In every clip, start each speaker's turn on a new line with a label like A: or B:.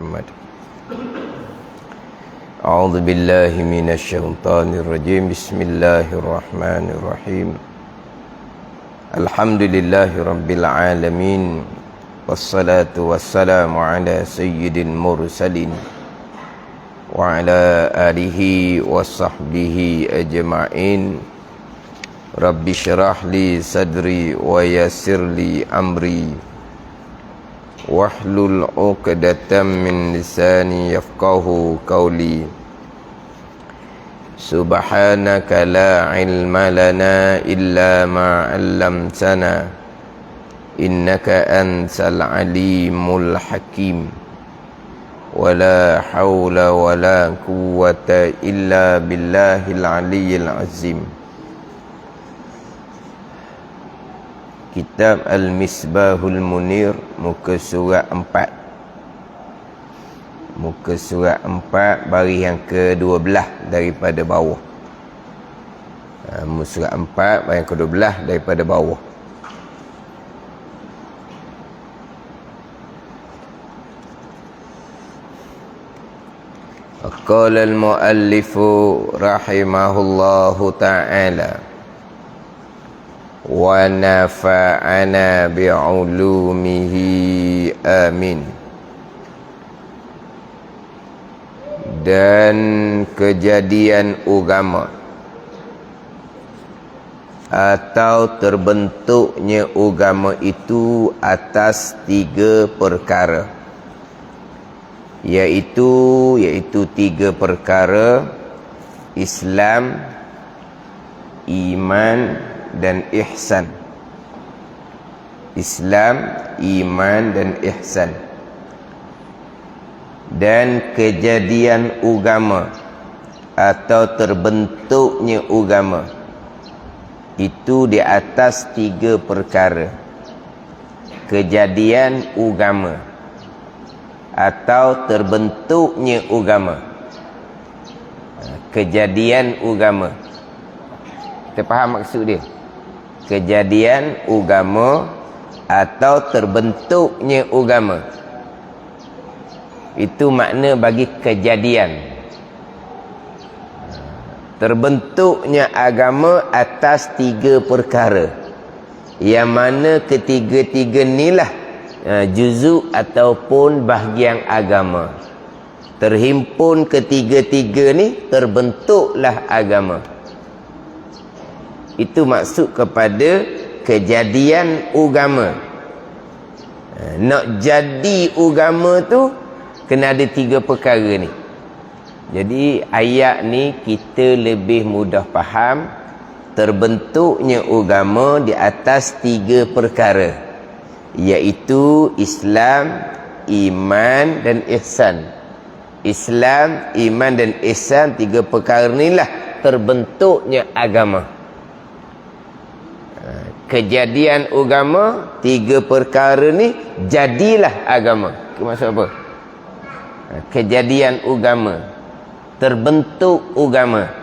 A: Muhammad. A'udzu billahi minasyaitonir rajim. Bismillahirrahmanirrahim. Alhamdulillahi rabbil alamin. Wassalatu wassalamu ala sayyidil mursalin wa ala alihi wa sahbihi ajma'in. Rabbi syrah li sadri wa yassir li amri wahlul 'uqdatam min lisani yafqahu qawli. Subhanaka la ilma lana illa ma 'allamtana innaka antal alimul hakim. Wala haula wala quwwata illa billahil aliyyil azim. Kitab Al-Misbahul Munir, muka surat 4. Muka surat 4 baris yang ke-12 daripada bawah. Muka surat 4 baris yang ke-12 daripada bawah. Qala al-muallifu rahimahullahu ta'ala wa nafa'ana bi'ulumihi amin. Dan kejadian agama atau terbentuknya agama itu atas 3 perkara, iaitu 3 perkara: Islam, iman dan ihsan. Islam, iman dan ihsan. Dan kejadian agama atau terbentuknya agama itu di atas 3 perkara. Kejadian agama atau terbentuknya agama. Kejadian agama, kita faham maksud dia? Kejadian agama atau terbentuknya agama, itu makna bagi kejadian. Terbentuknya agama atas 3 perkara, yang mana ketiga-tiga inilah juzuk ataupun bahagian agama. Terhimpun ketiga-tiga ni, terbentuklah agama. Itu maksud kepada kejadian agama. Nak jadi agama tu kena ada 3 perkara ni. Jadi ayat ni kita lebih mudah faham. Terbentuknya agama di atas 3 perkara, iaitu Islam, iman dan ihsan. Islam, iman dan ihsan, 3 perkara inilah terbentuknya agama. Kejadian agama, 3 perkara ni jadilah agama. Maksud apa? Kejadian agama, terbentuk agama.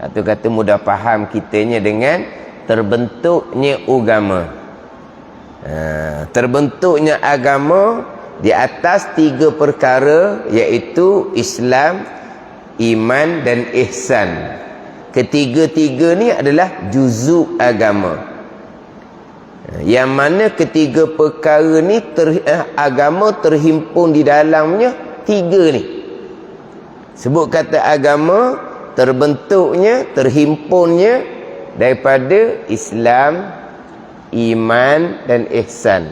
A: Satu kata mudah faham kitanya dengan terbentuknya agama. Terbentuknya agama di atas 3 perkara, iaitu Islam, iman dan ihsan. Ketiga-tiga ni adalah juzuk agama, yang mana ketiga perkara ni agama terhimpun di dalamnya 3 ni. Sebut kata agama, terbentuknya, terhimpunnya daripada Islam, iman dan ihsan.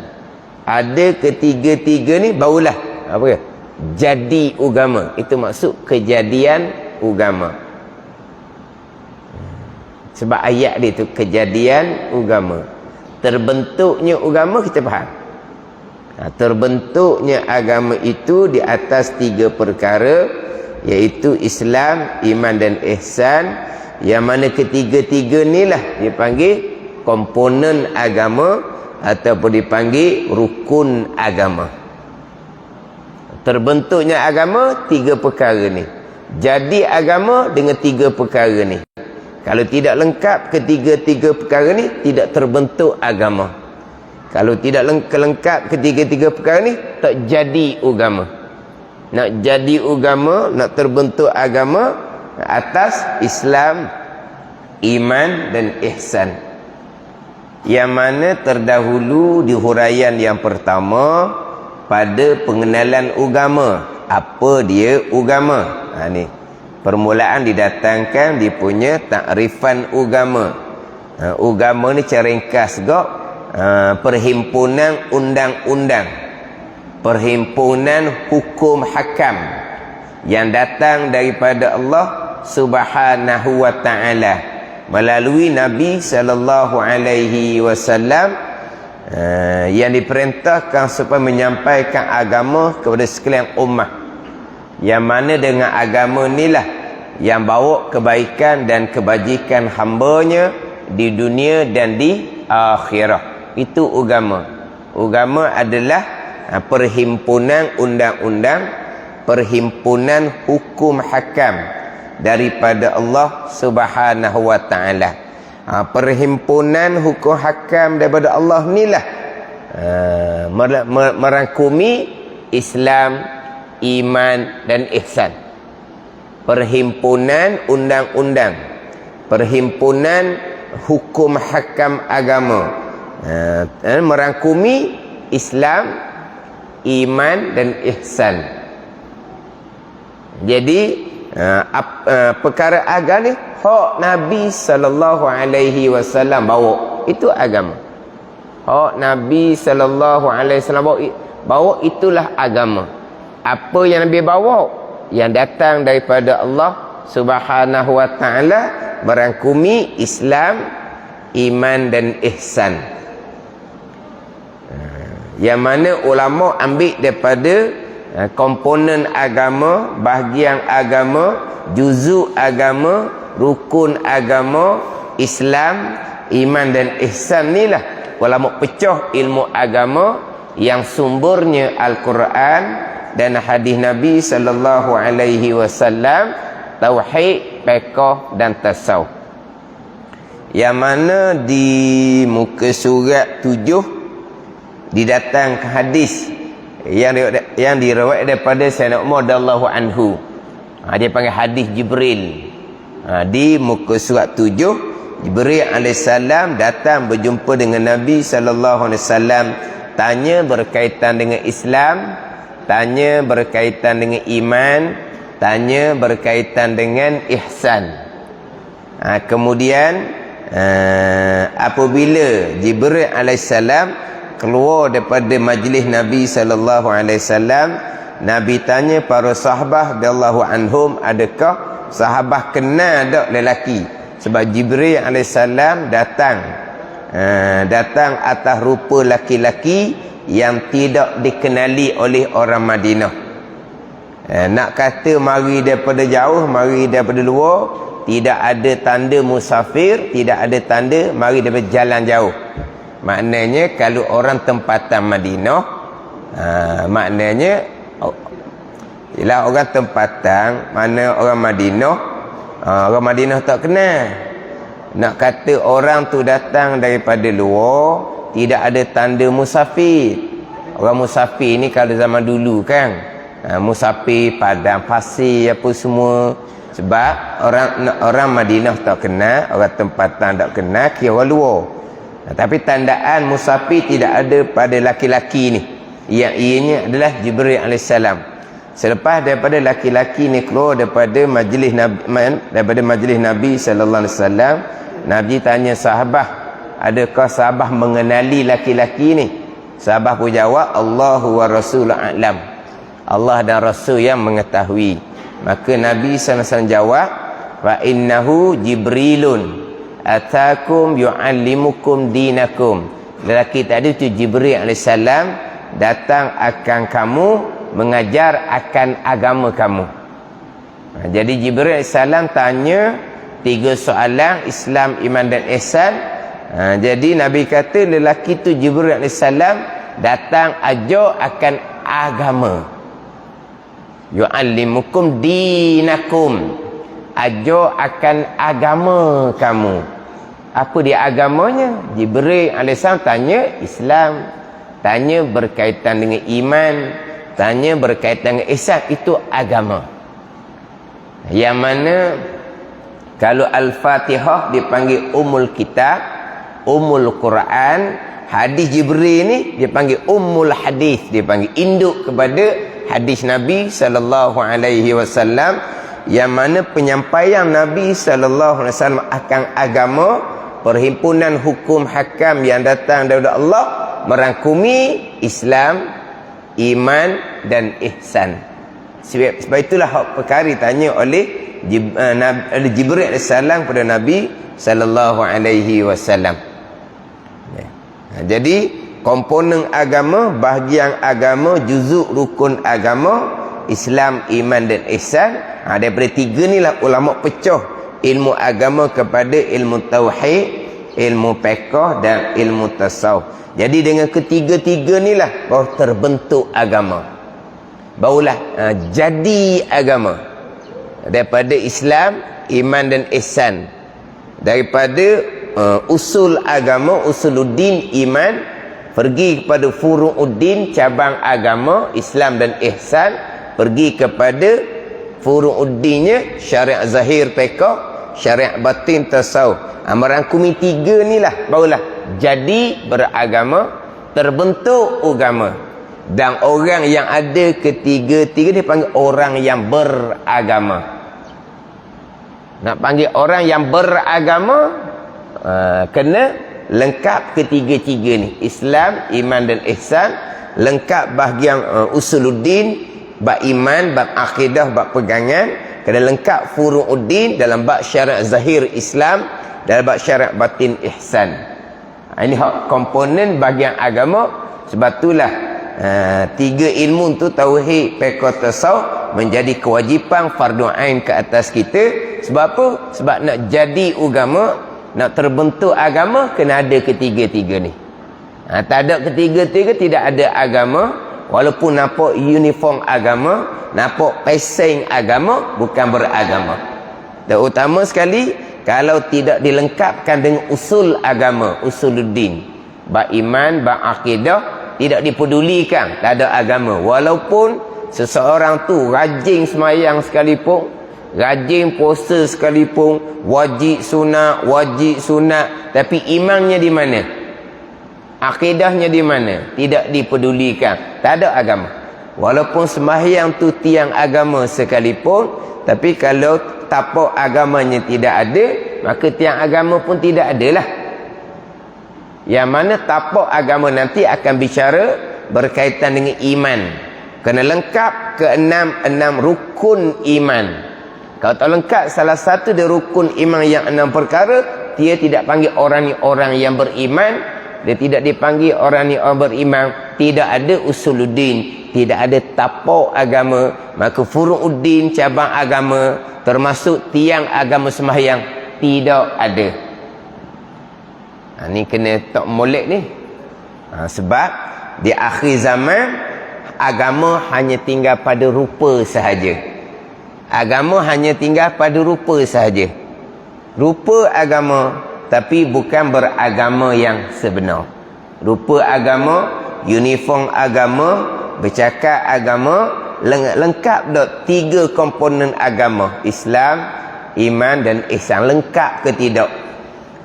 A: Ada ketiga-tiga ni barulah apa? Jadi agama. Itu maksud kejadian agama. Sebab ayat dia tu kejadian agama. Terbentuknya agama kita faham. Terbentuknya agama itu di atas 3 perkara, iaitu Islam, iman dan ihsan, yang mana ketiga-tiga ni lah dipanggil komponen agama ataupun dipanggil rukun agama. Terbentuknya agama 3 perkara ni. Jadi agama dengan 3 perkara ni. Kalau tidak lengkap ketiga-tiga perkara ni, tidak terbentuk agama. Kalau tidak lengkap ketiga-tiga perkara ni, tak jadi agama. Nak jadi agama, nak terbentuk agama atas Islam, iman dan ihsan. Yang mana terdahulu di huraian yang pertama pada pengenalan agama. Apa dia agama? Ni permulaan didatangkan dia punya takrifan agama. Agama ni cara ringkas gak perhimpunan undang-undang, perhimpunan hukum hakam yang datang daripada Allah Subhanahu wa taala melalui Nabi sallallahu alaihi wasallam, yang diperintahkan supaya menyampaikan agama kepada sekalian ummah, yang mana dengan agama inilah yang bawa kebaikan dan kebajikan hambanya di dunia dan di akhirat. Itu agama. Agama adalah perhimpunan undang-undang, perhimpunan hukum hakam daripada Allah Subhanahu wa taala. Perhimpunan hukum hakam daripada Allah inilah merangkumi Islam, iman dan ihsan. Perhimpunan undang-undang, perhimpunan hukum hakam agama, merangkumi Islam, iman dan ihsan. Jadi perkara agama ni hak Nabi sallallahu alaihi wasallam bawa, itu agama. Hak Nabi sallallahu alaihi wasallam bawa itulah agama. Apa yang Nabi bawa yang datang daripada Allah Subhanahu wa taala merangkumi Islam, iman dan ihsan. Yang mana ulama ambil daripada komponen agama, bahagian agama, juzuk agama, rukun agama, Islam, iman dan ihsan ni lah ulama pecah ilmu agama yang sumbernya Al-Quran dan hadis Nabi sallallahu alaihi wasallam, tauhid, fiqh dan tasawuf. Yang mana di muka surat 7 didatangkan hadis yang diriwayat daripada Sayyidina Umar radhiyallahu anhu. Dia panggil hadis Jibril. Di muka surat 7, Jibril alaihissalam datang berjumpa dengan Nabi sallallahu alaihi wasallam, tanya berkaitan dengan Islam, tanya berkaitan dengan iman, tanya berkaitan dengan ihsan. Kemudian apabila Jibril alaihissalam keluar daripada majlis Nabi sallallahu alaihi wasallam, Nabi tanya para sahabat radhiyallahu anhum, adakah sahabat kenal tak lelaki? Sebab Jibril alaihissalam datang atas rupa laki-laki yang tidak dikenali oleh orang Madinah. Nak kata mari daripada jauh, mari daripada luar, tidak ada tanda musafir, tidak ada tanda mari daripada jalan jauh. Maknanya kalau orang tempatan Madinah, maknanya ialah orang tempatan, mana orang Madinah, orang Madinah tak kenal. Nak kata orang tu datang daripada luar, tidak ada tanda musafir. Orang musafir ni kalau zaman dulu kan, musafir padang pasir apa semua. Sebab orang Madinah tak kenal, orang tempatan tak kenal, kira orang luar. Tapi tandaan musafir tidak ada pada laki-laki ni, yang ianya adalah Jibril alaihissalam. Selepas daripada laki-laki ni keluar daripada majlis Nabi sallallahu alaihi wasallam, Nabi tanya sahabat, adakah sahabat mengenali laki-laki ni? Sahabat pun jawab, Allahu wa rasuluhu a'lam, Allah dan Rasul yang mengetahui. Maka Nabi sallallahu alaihi wasallam jawab, fa innahu Jibrilun atakum yu'allimukum dinakum. Lelaki tadi itu Jibril alaihissalam datang akan kamu, mengajar akan agama kamu. Jadi Jibril alaihissalam tanya 3 soalan, Islam, iman dan ihsan. Jadi Nabi kata lelaki itu Jibril alaihissalam datang ajar akan agama. Yu'allimukum dinakum, ajar akan agama kamu. Apa dia agamanya? Jibril alaihissalam tanya Islam, tanya berkaitan dengan iman, tanya berkaitan dengan ihsan. Itu agama. Yang mana kalau Al-Fatihah dipanggil Ummul Kitab, Ummul Quran, hadis Jibril ni dipanggil Ummul Hadis, dipanggil induk kepada hadis Nabi sallallahu alaihi wasallam, yang mana penyampaian Nabi sallallahu alaihi wasallam akan agama, perhimpunan hukum hakam yang datang daripada Allah, merangkumi Islam, iman dan ihsan. Sebab itulah perkara ditanya oleh Jibril AS kepada Nabi sallallahu alaihi wasallam. Jadi komponen agama, bahagian agama, juzuk rukun agama, Islam, iman dan ihsan. Daripada tiga ni lah ulama pecah ilmu agama kepada ilmu tauhid, ilmu fiqh dan ilmu tasawuf. Jadi dengan ketiga-tiga ni lah baru terbentuk agama, barulah jadi agama. Daripada Islam, iman dan ihsan, daripada usul agama, usuluddin iman, pergi kepada furu'uddin, cabang agama Islam dan ihsan, pergi kepada furu'uddinnya syariat zahir fiqh, syariat batin tasawuf. Merangkumi tiga ni lah barulah jadi beragama, terbentuk agama. Dan orang yang ada ketiga-tiga dipanggil orang yang beragama. Nak panggil orang yang beragama, kena lengkap ketiga-tiga ni, Islam, iman dan ihsan, lengkap bahagian usuluddin, bab iman, bab akidah, bab pegangan, kena lengkap furu'uddin dalam bab syariat zahir Islam, dalam bab syariat batin ihsan. Ini hak komponen bahagian agama. Sebab itulah tiga ilmu tu, tauhid, fiqh, tasawuf, menjadi kewajipan fardu ain ke atas kita. Sebab apa? Sebab nak jadi agama, nak terbentuk agama, kena ada ketiga-tiga ni. Tak ada ketiga-tiga, tidak ada agama. Walaupun nampak uniform agama, nampak peseng agama, bukan beragama. Dan utama sekali, kalau tidak dilengkapkan dengan usul agama, usuluddin, bab iman, bab akidah, tidak dipedulikan, tak ada agama. Walaupun seseorang tu rajin semayang sekalipun, rajin puasa sekalipun, wajib sunat, tapi imannya di mana? Akidahnya di mana? Tidak dipedulikan, tak ada agama. Walaupun sembahyang tu tiang agama sekalipun, tapi kalau tapak agamanya tidak ada, maka tiang agama pun tidak adalah. Yang mana tapak agama nanti akan bicara berkaitan dengan iman. Kena lengkap enam rukun iman. Kalau tak lengkap salah satu dari rukun iman yang 6 perkara, dia tidak panggil orang ni orang yang beriman. Dia tidak dipanggil orang ni orang beriman. Tidak ada usuluddin, tidak ada tapak agama. Maka furu'uddin, cabang agama, termasuk tiang agama sembahyang, tidak ada. Ni kena tak molek ni. Sebab di akhir zaman agama hanya tinggal pada rupa sahaja. Agama hanya tinggal pada rupa sahaja. Rupa agama, tapi bukan beragama yang sebenar. Rupa agama, uniform agama, bercakap agama, lengkap tak 3 komponen agama, Islam, iman dan ihsan. Lengkap ke tidak?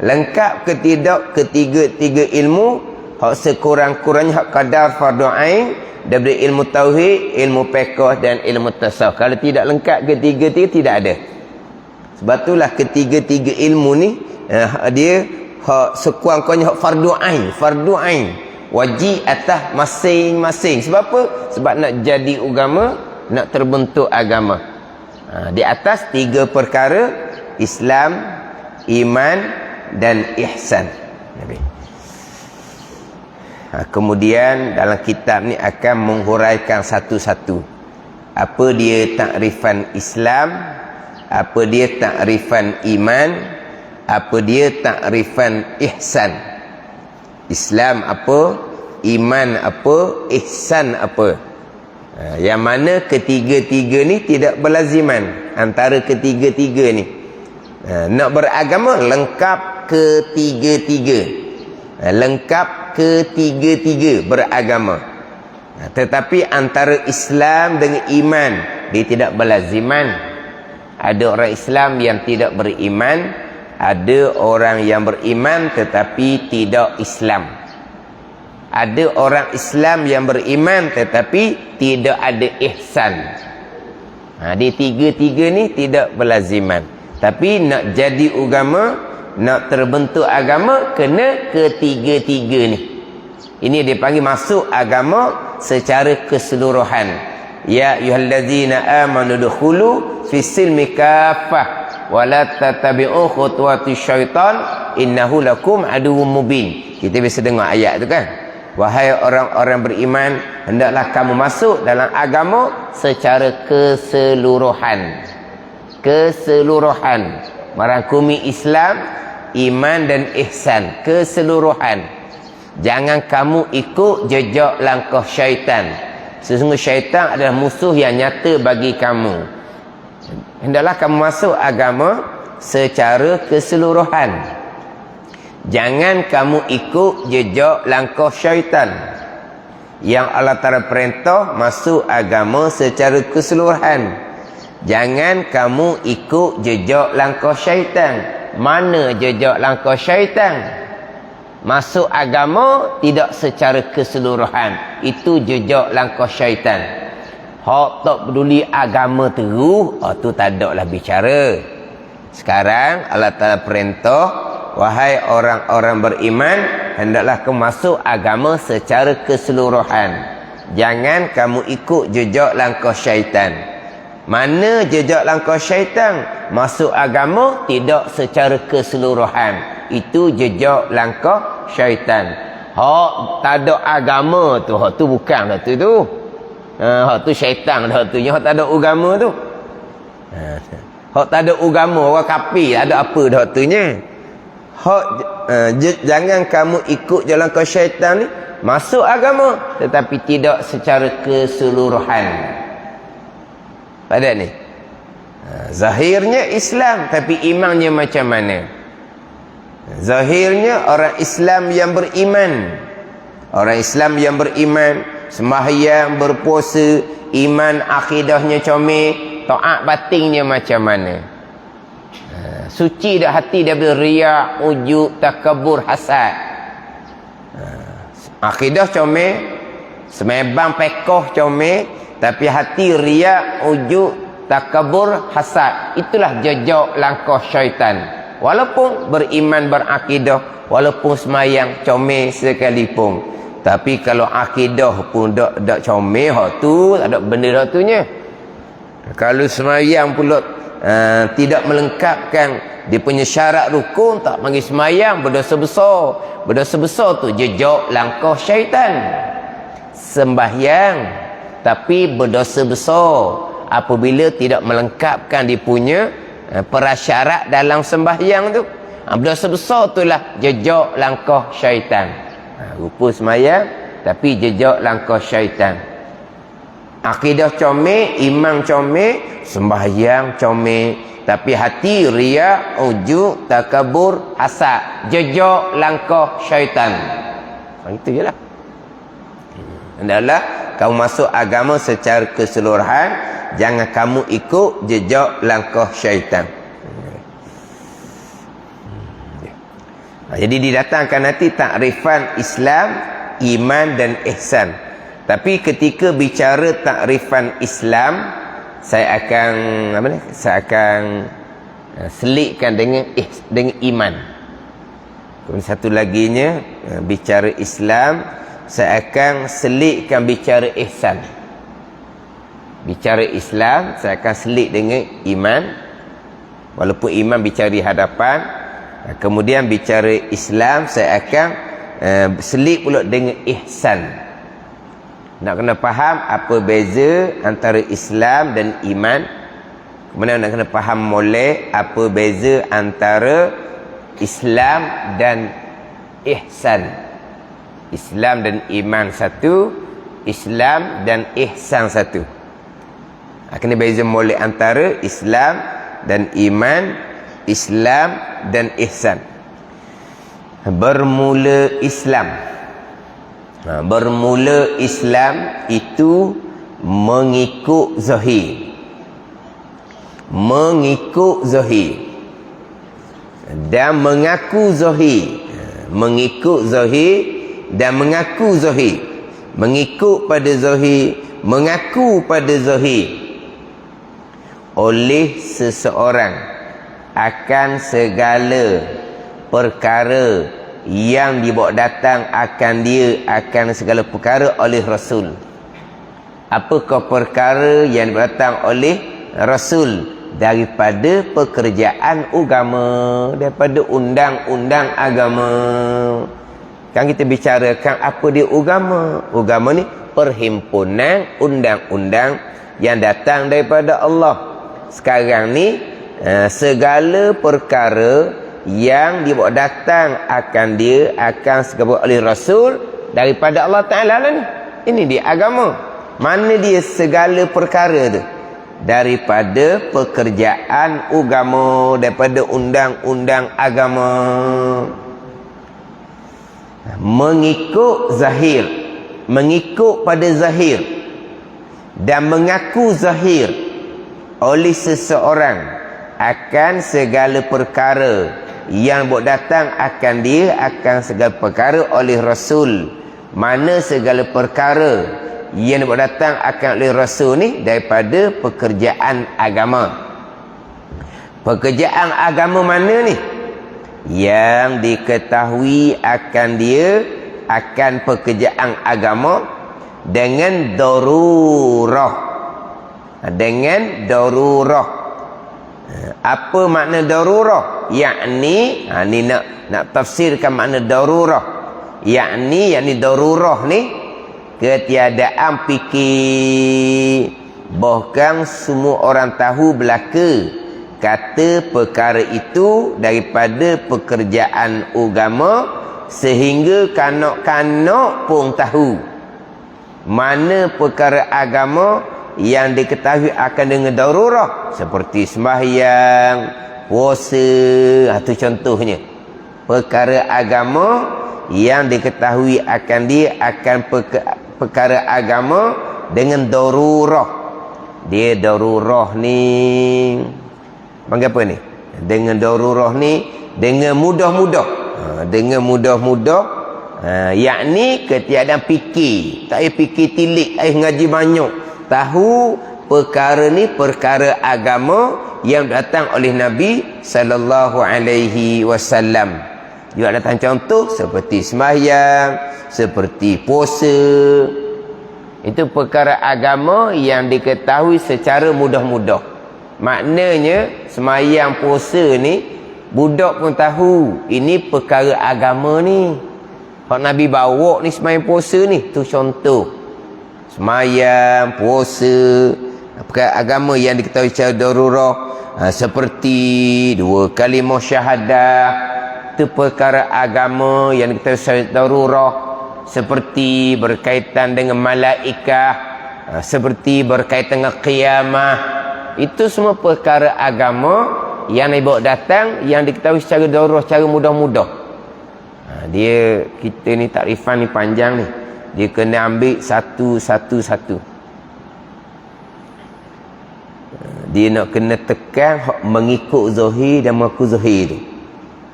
A: Lengkap ke tidak ketiga-tiga ilmu? Hak sekurang-kurangnya hak kadar fardu ain daripada ilmu tauhid, ilmu fiqh dan ilmu tasawuf. Kalau tidak lengkap ketiga-tiga, tidak ada. Sebab itulah ketiga-tiga ilmu ni dia hak sekurang-kurangnya hak fardu ain wajib atas masing-masing. Sebab apa? Sebab nak jadi agama, nak terbentuk agama, di atas 3 perkara, Islam, iman dan ihsan. Kemudian dalam kitab ni akan menghuraikan satu-satu. Apa dia takrifan Islam, apa dia takrifan iman, apa dia takrifan ihsan. Islam apa, iman apa, ihsan apa. Yang mana ketiga-tiga ni tidak berlaziman antara ketiga-tiga ni. Nak beragama lengkap ketiga-tiga. Lengkap ketiga-tiga beragama. Tetapi antara Islam dengan iman, dia tidak berlaziman. Ada orang Islam yang tidak beriman, ada orang yang beriman tetapi tidak Islam. Ada orang Islam yang beriman tetapi tidak ada ihsan. Dia tiga-tiga ni tidak berlaziman. Tapi nak jadi agama, nak terbentuk agama, kena ketiga-tiga ni. Ini dipanggil masuk agama secara keseluruhan. Ya ayyuhallazina amanu dukhulu fis-silmi kaffah wa la tattabi'u khutuwatis syaitan innahu lakum aduwwum mubin. Kita biasa dengar ayat tu kan. Wahai orang-orang beriman, hendaklah kamu masuk dalam agama secara keseluruhan. Keseluruhan merangkumi Islam, iman dan ihsan, keseluruhan. Jangan kamu ikut jejak langkah syaitan. Sesungguhnya syaitan adalah musuh yang nyata bagi kamu. Hendaklah kamu masuk agama secara keseluruhan. Jangan kamu ikut jejak langkah syaitan. Yang Allah Ta'ala perintah masuk agama secara keseluruhan. Jangan kamu ikut jejak langkah syaitan. Mana jejak langkah syaitan? Masuk agama tidak secara keseluruhan. Itu jejak langkah syaitan. Hak tak peduli agama terus, tu tak ada lah bicara. Sekarang Allah Ta'ala perintah, wahai orang-orang beriman, hendaklah kamu masuk agama secara keseluruhan. Jangan kamu ikut jejak langkah syaitan. Mana jejak langkah syaitan? Masuk agama tidak secara keseluruhan. Itu jejak langkah syaitan. Hak tak ada agama tu, hak tu bukan dah tu. Hak tu syaitan dah tu. Hak tak ada agama tu. Hak tak ada agama, orang kafir, ada apa dah tu nya? Hak jangan kamu ikut jalan ke syaitan ni, masuk agama tetapi tidak secara keseluruhan. Pada ni zahirnya Islam tapi imannya macam mana? Zahirnya orang Islam yang beriman. Orang Islam yang beriman, sembahyang, berpuasa, iman akidahnya comel, taat batinnya macam mana? Suci dah hati daripada riak, ujub, takabur, hasad. Akidah comel, semebang pekoh comel, tapi hati riak, ujub, takabur, hasad. Itulah jejak langkah syaitan. Walaupun beriman, berakidah, walaupun semayang comel sekalipun, tapi kalau akidah pun dak comel, hak tu tak ada benda dak tu nya. Kalau semayang pula tidak melengkapkan dia punya syarat rukun, tak panggil semayang, berdosa besar. Berdosa besar tu jejak langkah syaitan. Sembahyang tapi berdosa besar apabila tidak melengkapkan dia punya prasyarat dalam sembahyang tu. Berdosa besar itulah jejak langkah syaitan. Rupa semayang tapi jejak langkah syaitan. Akidah comel, iman comel, sembahyang comel, tapi hati riak, ujub, takabur, hasad, jejak langkah syaitan. Itu je lah. Hendaklah kamu masuk agama secara keseluruhan, jangan kamu ikut jejak langkah syaitan. Jadi didatangkan nanti takrifan Islam, iman dan ihsan. Tapi ketika bicara takrifan Islam, saya akan selitkan dengan iman. Kemudian satu laginya bicara Islam, saya akan selitkan bicara ihsan. Bicara Islam saya akan selit dengan iman, walaupun iman bicara di hadapan. Kemudian bicara Islam saya akan selit pula dengan ihsan. Nak kena faham apa beza antara Islam dan iman. Kemudian nak kena faham molek apa beza antara Islam dan ihsan. Islam dan iman satu, Islam dan ihsan satu. Kena beza molek antara Islam dan iman, Islam dan ihsan. bermula Islam. Bermula Islam itu mengikut zahir. Mengikut zahir dan mengaku zahir. Mengikut zahir dan mengaku zahir. Mengikut pada zahir, mengaku pada zahir oleh seseorang akan segala perkara yang dibawa datang akan dia, akan segala perkara oleh Rasul. Apakah perkara yang dibawa datang oleh Rasul? Daripada pekerjaan agama, daripada undang-undang agama. Kan kita bicarakan apa dia agama. Agama ni perhimpunan undang-undang yang datang daripada Allah. Sekarang ni segala perkara yang dibawa datang akan dia, akan segala oleh Rasul daripada Allah Ta'ala lah ni. Ini dia agama. Mana dia segala perkara tu? Daripada pekerjaan agama, daripada undang-undang agama. Mengikut zahir, mengikut pada zahir dan mengaku zahir oleh seseorang akan segala perkara yang buat datang akan dia, akan segala perkara oleh Rasul. Mana segala perkara yang buat datang akan oleh Rasul ni? Daripada pekerjaan agama. Pekerjaan agama mana ni? Yang diketahui akan dia, akan pekerjaan agama dengan darurah. Dengan darurah. Apa makna darurah? Yakni, ni nak tafsirkan makna darurah. Yakni darurah ni ketiadaan fikir. Bahkan semua orang tahu belaka kata perkara itu daripada pekerjaan agama, sehingga kanak-kanak pun tahu mana perkara agama yang diketahui akan dengan darurah, seperti sembahyang, puasa. Itu contohnya perkara agama yang diketahui akan dia, akan perkara agama dengan darurah. Dia darurah ni panggil apa ni? Dengan darurah ni dengan mudah-mudah. Dengan mudah-mudah, yakni ketiadaan fikir. Tak payah fikir tilik, ngaji banyak. Tahu perkara ni perkara agama yang datang oleh Nabi sallallahu alaihi wasallam. Juga datang contoh seperti sembahyang, seperti puasa. Itu perkara agama yang diketahui secara mudah-mudah. Maknanya sembahyang, puasa ni budak pun tahu ini perkara agama ni. Hak Nabi bawa ni sembahyang, puasa ni, tu contoh. Sembahyang, puasa, perkara agama yang diketahui secara darurah. Seperti dua kalimah syahadah, itu perkara agama yang diketahui secara darurah. Seperti berkaitan dengan malaikah, seperti berkaitan dengan qiyamah. Itu semua perkara agama yang dibawa datang, yang diketahui secara darurah, secara mudah-mudah. Dia, kita ni takrifan ni panjang ni. Dia kena ambil satu-satu. Dia nak kena tekan mengikut zahir dan mengaku zahir tu.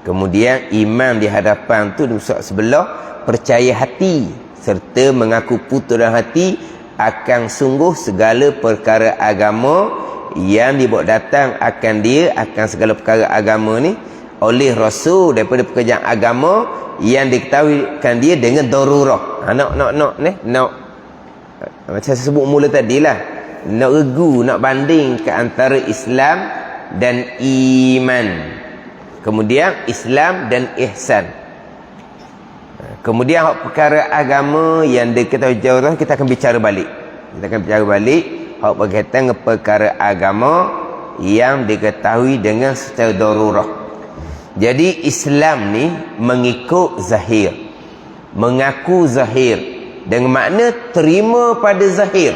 A: Kemudian iman di hadapan tu sebelah percaya hati serta mengaku putus dalam hati akan sungguh segala perkara agama yang dibawa datang akan dia, akan segala perkara agama ni oleh Rasul daripada pekerjaan agama yang diketahuikan dia dengan darurah. Nak macam saya sebut mula tadilah, nak regu, nak banding ke antara Islam dan iman, kemudian Islam dan ihsan. Kemudian perkara agama yang diketahui darurah, kita akan bicara balik. Hak berkaitan dengan perkara agama yang diketahui dengan secara darurah. Jadi Islam ni mengikut zahir, mengaku zahir, dengan makna terima pada zahir.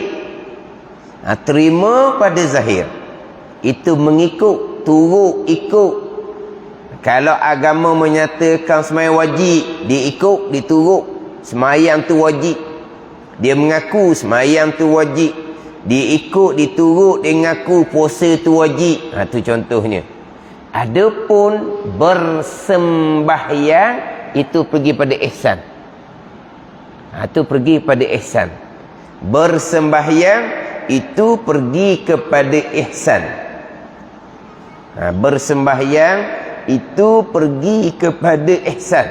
A: Terima pada zahir itu mengikut, turut ikut. Kalau agama menyatakan sembahyang wajib, dia ikut, diturut. Sembahyang tu wajib. Dia mengaku sembahyang tu wajib. Dia ikut, diturut, dia mengaku puasa tu wajib. Tu contohnya. Adapun bersembahyang itu pergi pada ihsan. Itu pergi pada ihsan. Bersembahyang itu pergi kepada ihsan. Bersembahyang itu pergi kepada ihsan.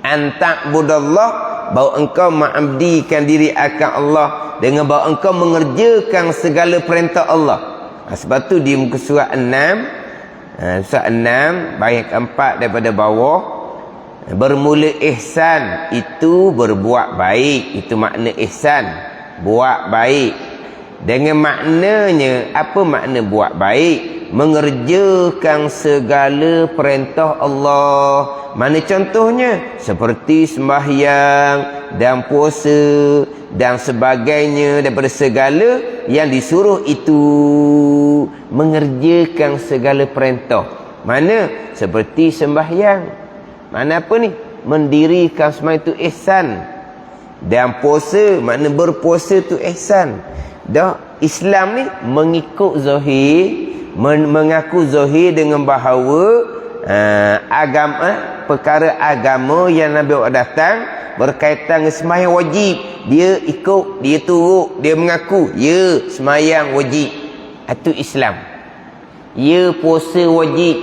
A: Anta'budallah, bahawa engkau mengabdikan diri akan Allah dengan bahawa engkau mengerjakan segala perintah Allah. Sebab tu di muka surat 6, surat 6 baris 4 daripada bawah, bermula ihsan itu berbuat baik. Itu makna ihsan, buat baik. Dengan maknanya, apa makna buat baik? Mengerjakan segala perintah Allah. Mana contohnya? Seperti sembahyang dan puasa dan sebagainya daripada segala yang disuruh itu. Mengerjakan segala perintah. Mana? Seperti sembahyang. Mana apa ni? Mendirikan sembahyang itu ihsan. Dan puasa, makna berpuasa tu ihsan. Dah, Islam ni mengikut zahir, mengaku zahir dengan bahawa agama, perkara agama yang Nabi datang berkaitan dengan sembahyang wajib. Dia ikut, dia turut, dia mengaku, ya sembahyang wajib. Itu Islam. Ya puasa wajib.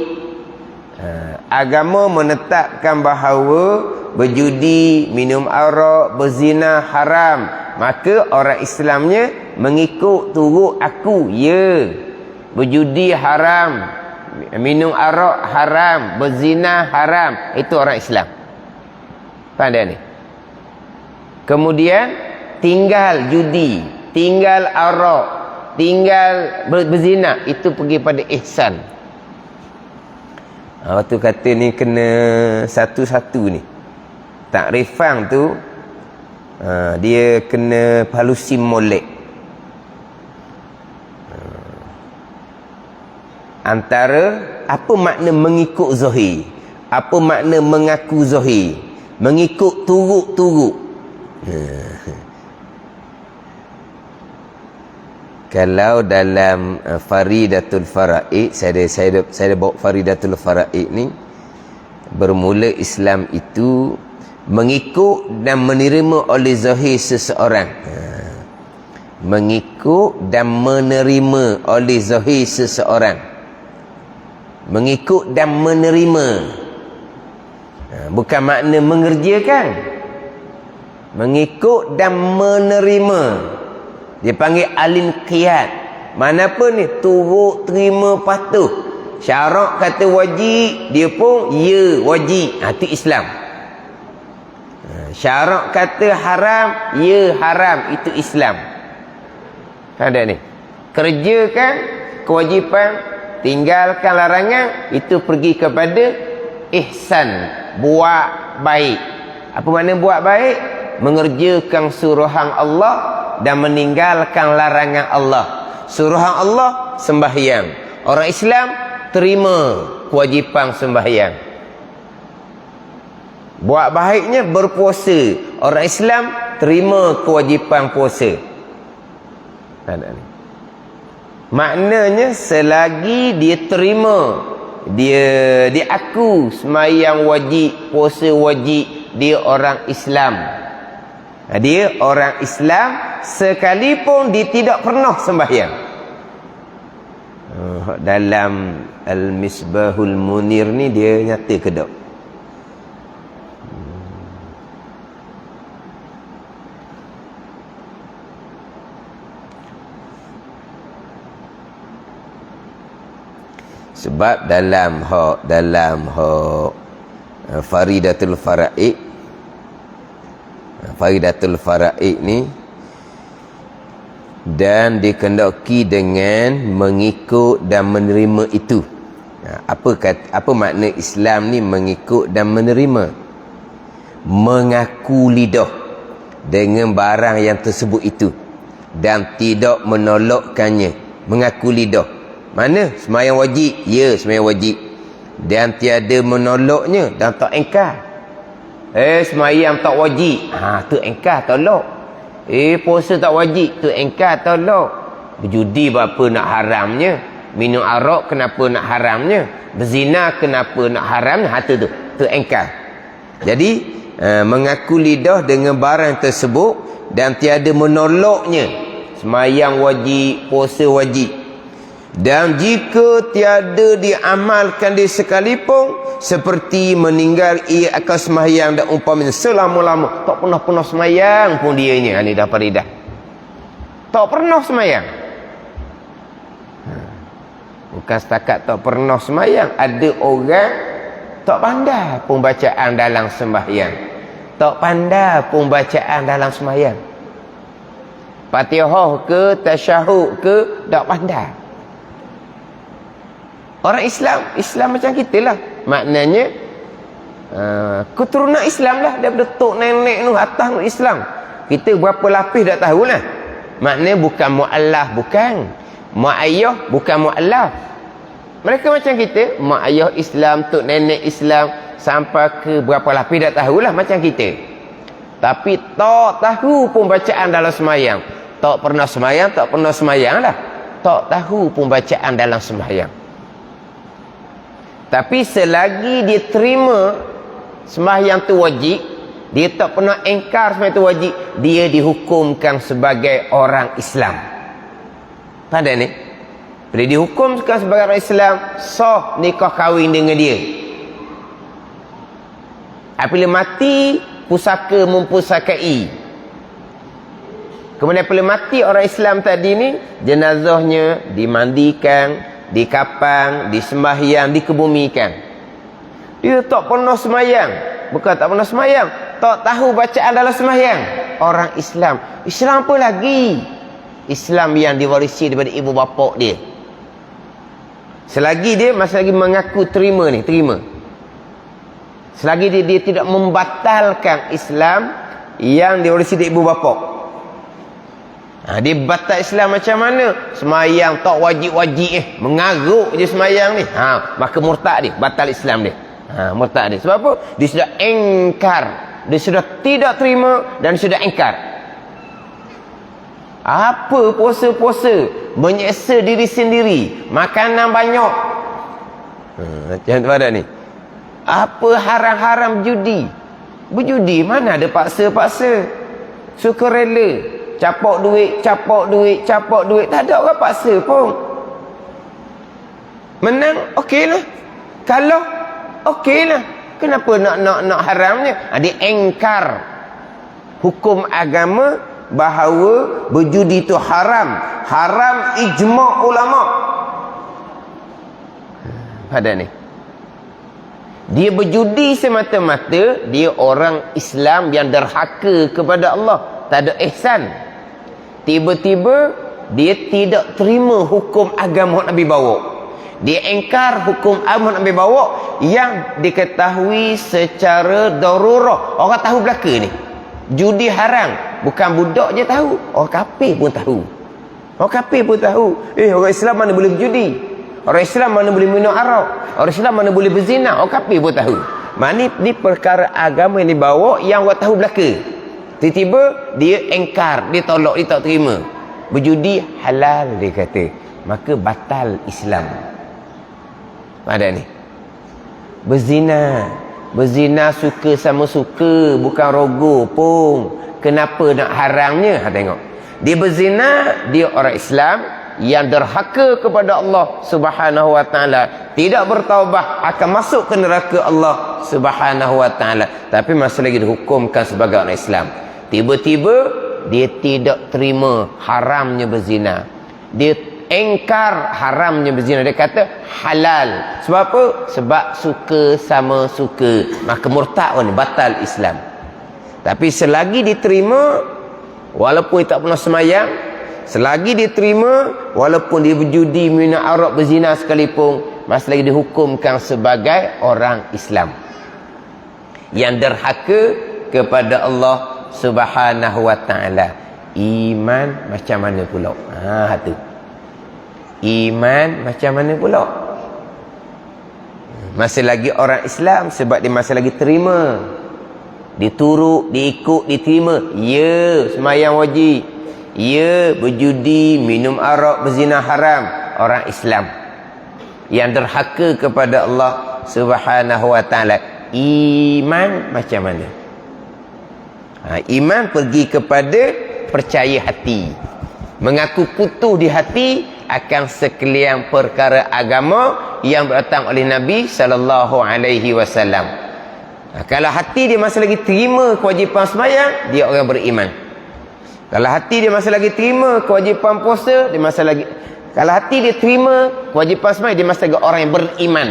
A: Agama menetapkan bahawa berjudi, minum arak, berzina haram. Maka orang Islamnya mengikut turut aku, ya berjudi haram, minum arak haram, berzina haram. Itu orang Islam. Faham tak ni? Kemudian tinggal judi, tinggal arak, tinggal berzina, itu pergi pada ihsan. Waktu kata ni kena satu-satu ni, takrifan tu dia kena halusi molek. Antara apa makna mengikut zahir, apa makna mengaku zahir, mengikut turut-turut. Kalau dalam Faridatul Faraid, saya bawa Faridatul Faraid ni, bermula Islam itu mengikut dan menerima oleh zahir seseorang. Mengikut dan menerima oleh zahir seseorang. Mengikut dan menerima. Bukan makna mengerjakan. Mengikut dan menerima. Dia panggil al-inqiyad. Mana apa ni? Turut, terima, patuh. Syarak kata wajib, dia pun ya wajib. Itu Islam. Syarak kata haram, ya haram. Itu Islam. Ada ni. Kerjakan kewajipan, tinggalkan larangan, itu pergi kepada ihsan, buat baik. Apa makna buat baik? Mengerjakan suruhan Allah dan meninggalkan larangan Allah. Suruhan Allah sembahyang. Orang Islam terima kewajipan sembahyang. Buat baiknya berpuasa. Orang Islam terima kewajipan puasa. Maknanya selagi dia terima, dia diaku sembahyang wajib, puasa wajib, dia orang Islam. Dia orang Islam sekalipun dia tidak pernah sembahyang. Dalam Al-Misbahul Munir ni dia nyata ke tak? Sebab dalam Faridatul Faraid, Faridatul Faraid ni, dan dikendaki dengan mengikut dan menerima itu. Apa makna Islam ni mengikut dan menerima? Mengaku lidah dengan barang yang tersebut itu dan tidak menolakkannya. Mengaku lidah. Mana? Sembahyang wajib? Ya, sembahyang wajib. dan tiada menolaknya dan tak engkar. Semayang tak wajib, tu engkar tolak. Puasa tak wajib, tu engkar tolak. Berjudi berapa nak haramnya, minum arak kenapa nak haramnya, berzina kenapa nak haramnya, tu engkar. Jadi mengaku lidah dengan barang tersebut dan tiada menolaknya. Semayang wajib, puasa wajib. Dan jika tiada diamalkan dia sekalipun, seperti meninggal ia akan semayang dan umpamanya selama-lama tak pernah semayang pun dianya. Ini dah faridah, tak pernah semayang. Bukan setakat tak pernah semayang, ada orang tak pandai pun bacaan dalam sembahyang, tak pandai pun bacaan dalam sembahyang, Fatihah ke tasyahud ke tak pandai. Orang Islam macam kita lah. Maknanya keturunan Islam lah. Daripada tok nenek tu atas tu Islam. Kita berapa lapis tak tahulah. Maknanya bukan mu'allaf, bukan mak ayah, bukan mu'allaf. Mereka macam kita, mak ayah Islam, tok nenek Islam, sampai ke berapa lapis tak tahulah macam kita. Tapi tak tahu pun bacaan dalam semayang. Tak pernah semayang lah. Tak tahu pun bacaan dalam semayang. Tapi selagi dia terima sembahyang tu wajib, dia tak pernah engkar sembahyang tu wajib, dia dihukumkan sebagai orang Islam. Pada ni, bila dihukumkan sebagai orang Islam, sah nikah kahwin dengan dia. Apabila mati, pusaka mempusakai. Kemudian apabila mati orang Islam tadi ni, jenazahnya dimandikan, dikapang, disembahyang, dikebumikan. Dia tak pernah semayang. Bukan tak pernah semayang, tak tahu bacaan dalam semayang. Orang Islam apa lagi? Islam yang diwarisi daripada ibu bapa dia. Selagi dia masih lagi mengaku terima. Selagi dia tidak membatalkan Islam yang diwarisi dari ibu bapa. Dia batal Islam macam mana? Semayang tak wajib-wajib mengaruk je semayang ni. Maka murtad dia, batal Islam dia. Murtad dia. Sebab apa? Dia sudah engkar. Dia sudah tidak terima dan sudah engkar. Apa puasa-puasa? Menyeksa diri sendiri, makanan banyak. Macam tu pada ni. Apa haram-haram judi? Berjudi mana ada paksa-paksa? Suka rela. Capok duit. Tak ada orang paksa pun. Menang, okeylah. Kalau, okeylah. Kenapa nak haramnya? Dia engkar hukum agama bahawa berjudi itu haram. Haram ijma' ulama. Pada ni. Dia berjudi semata-mata, dia orang Islam yang derhaka kepada Allah. Tak ada ihsan. Tiba-tiba dia tidak terima hukum agama Nabi bawa. Dia engkar hukum agama Nabi bawa yang diketahui secara darurah. Orang tahu belaka ni. Judi haram. Bukan budak je tahu. Orang kafir pun tahu. Orang Islam mana boleh berjudi. Orang Islam mana boleh minum arak. Orang Islam mana boleh berzina. Orang kafir pun tahu. Ni perkara agama yang dibawa yang orang tahu belaka. Tiba-tiba dia engkar, dia tolak, dia tak terima. Berjudi halal dia kata. Maka batal Islam. Ada ni. Berzina suka sama suka, bukan rogo pun. Kenapa nak haramnya? Tengok. Dia berzina, dia orang Islam yang derhaka kepada Allah Subhanahu wa taala, tidak bertaubat, akan masuk ke neraka Allah Subhanahu wa taala. Tapi masih lagi dihukumkan sebagai orang Islam. Tiba-tiba dia tidak terima haramnya berzina. Dia engkar haramnya berzina. Dia kata halal. Sebab apa? Sebab suka sama suka. Maka murtad ni, batal Islam. Tapi selagi diterima, walaupun dia tak pernah semayang, selagi diterima, walaupun dia berjudi, minum arak, berzina sekalipun, masih lagi dihukumkan sebagai orang Islam yang derhaka kepada Allah Subhanahu wa ta'ala. Iman macam mana pula? Iman macam mana pula? Masih lagi orang Islam sebab dia masih lagi terima. Diturut, diikut, diterima. Ya, semayang wajib. Ya, berjudi, minum arak, berzina haram. Orang Islam yang derhaka kepada Allah Subhanahu wa ta'ala. Iman macam mana? Iman pergi kepada percaya hati, mengaku putus di hati akan sekalian perkara agama yang datang oleh Nabi sallallahu alaihi wasallam. Kalau hati dia masih lagi terima kewajipan sembahyang, dia orang beriman. Kalau hati dia masih lagi terima kewajipan puasa, dia masih lagi, kalau hati dia terima kewajipan sembahyang, dia masih lagi orang yang beriman.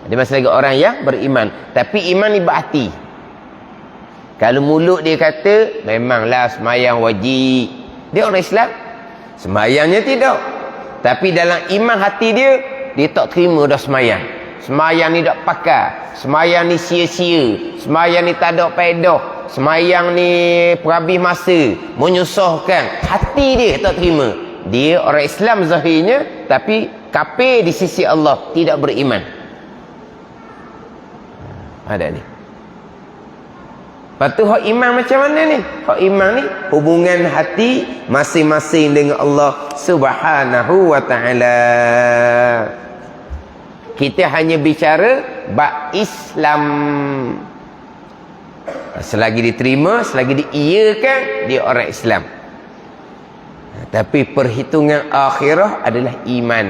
A: Dia masih lagi orang yang beriman. Tapi iman ni berhati. Kalau mulut dia kata memanglah sembahyang wajib, dia orang Islam. Sembahyangnya tidak, tapi dalam iman hati dia, dia tak terima dah sembahyang. Sembahyang ni tak pakar, sembahyang ni sia-sia, sembahyang ni tak ada faedah, sembahyang ni perhabis masa, menyusahkan. Hati dia tak terima. Dia orang Islam zahirnya, tapi kafir di sisi Allah, tidak beriman. Ada ni. Lepas tu hak iman macam mana ni? Hak iman ni hubungan hati masing-masing dengan Allah Subhanahu wa ta'ala. Kita hanya bicara bab Islam. Selagi diterima, selagi diiyakan, dia orang Islam. Tapi perhitungan akhirah adalah iman.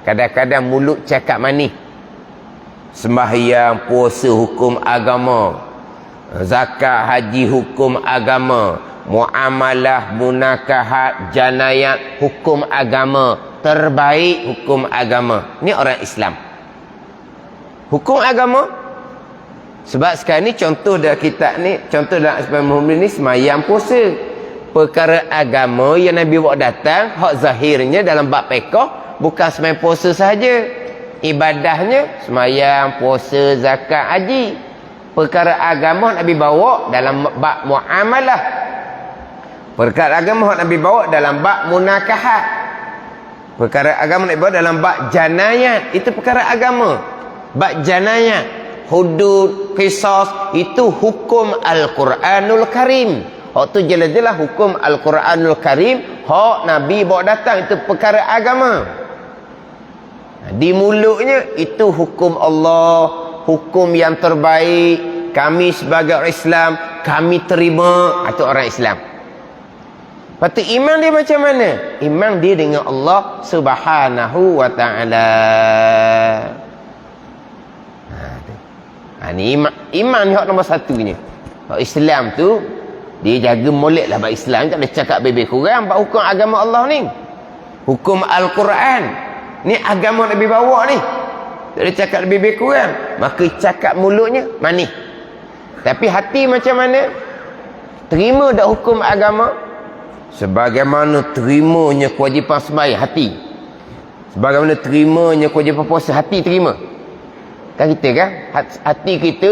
A: Kadang-kadang mulut cakap manis, sembahyang, puasa hukum agama, zakat, haji hukum agama, muamalah, munakahat, janayat hukum agama, terbaik hukum agama. Ni orang Islam. Hukum agama. Sebab sekarang ni contoh dalam kitab ni, contoh dalam Asbab Muhammad ni semayang puasa. Perkara agama yang Nabi bawa datang, hak zahirnya dalam bab fiqh bukan semayang puasa sahaja. Ibadahnya semayang, puasa, zakat, haji. Perkara agama Nabi bawa dalam bab muamalah. Perkara agama Nabi bawa dalam bab munakahat. Perkara agama Nabi bawa dalam bab janayat. Itu perkara agama. Bab janayat, hudud, qisas, itu hukum Al-Quranul Karim. Hak tu jelas-jelas hukum Al-Quranul Karim. Hak Nabi bawa datang, itu perkara agama. Di mulutnya itu hukum Allah, hukum yang terbaik. Kami sebagai orang Islam, kami terima. Itu orang Islam. Lepas tu iman dia macam mana? Iman dia dengan Allah Subhanahu wa ta'ala. Ni iman ni hak nombor satunya. Hak Islam tu dia jaga molek lah bab Islam. Tak boleh cakap bebek kurang bab hukum agama Allah ni. Hukum Al-Quran ni agama Nabi bawa ni. Tak boleh cakap lebih kurang. Maka cakap mulutnya manis. Tapi hati macam mana? Terima tak hukum agama? Sebagaimana terimanya kewajipan sembahyang, hati. Sebagaimana terimanya kewajipan puasa, hati terima. Kan kita kan? Hati kita,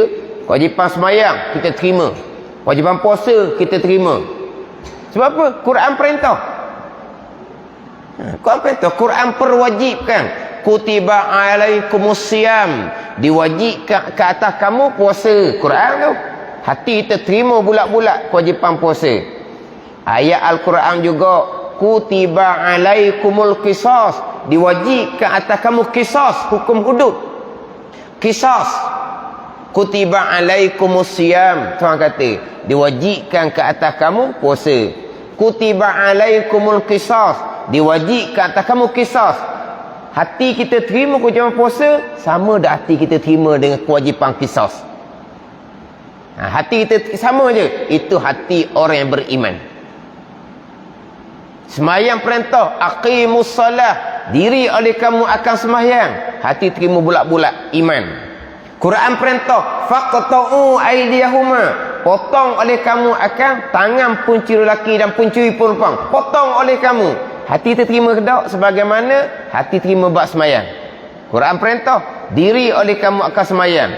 A: kewajipan sembahyang kita terima. Kewajipan puasa kita terima. Sebab apa? Quran perintah. Quran perintah. Quran perwajibkan. Kutiba alaikumusiyam, diwajibkan ke atas kamu puasa. Quran tu. Hati kita terima bulat-bulat kewajipan puasa. Ayat Al-Quran juga, kutiba alaikumul qisas, diwajibkan atas kamu qisas, hukum hudud. Qisas. Kutiba alaikumusiyam, Tuhan kata, diwajibkan ke atas kamu puasa. Kutiba alaikumul qisas, diwajibkan atas kamu qisas. Hati kita terima kewajipan puasa, sama dah hati kita terima dengan kewajipan qisas. Hati kita sama je. Itu hati orang yang beriman. Semayang perintah, aqimus salah, diri oleh kamu akan semayang, hati terima bulat-bulat iman. Quran perintah, faqta'u aydiyahuma, potong oleh kamu akan tangan pencuri lelaki dan pencuri perempuan, potong oleh kamu. Hati terima ke tak? Sebagaimana hati terima bab semayang. Quran perintah, diri oleh kamu akan semayang,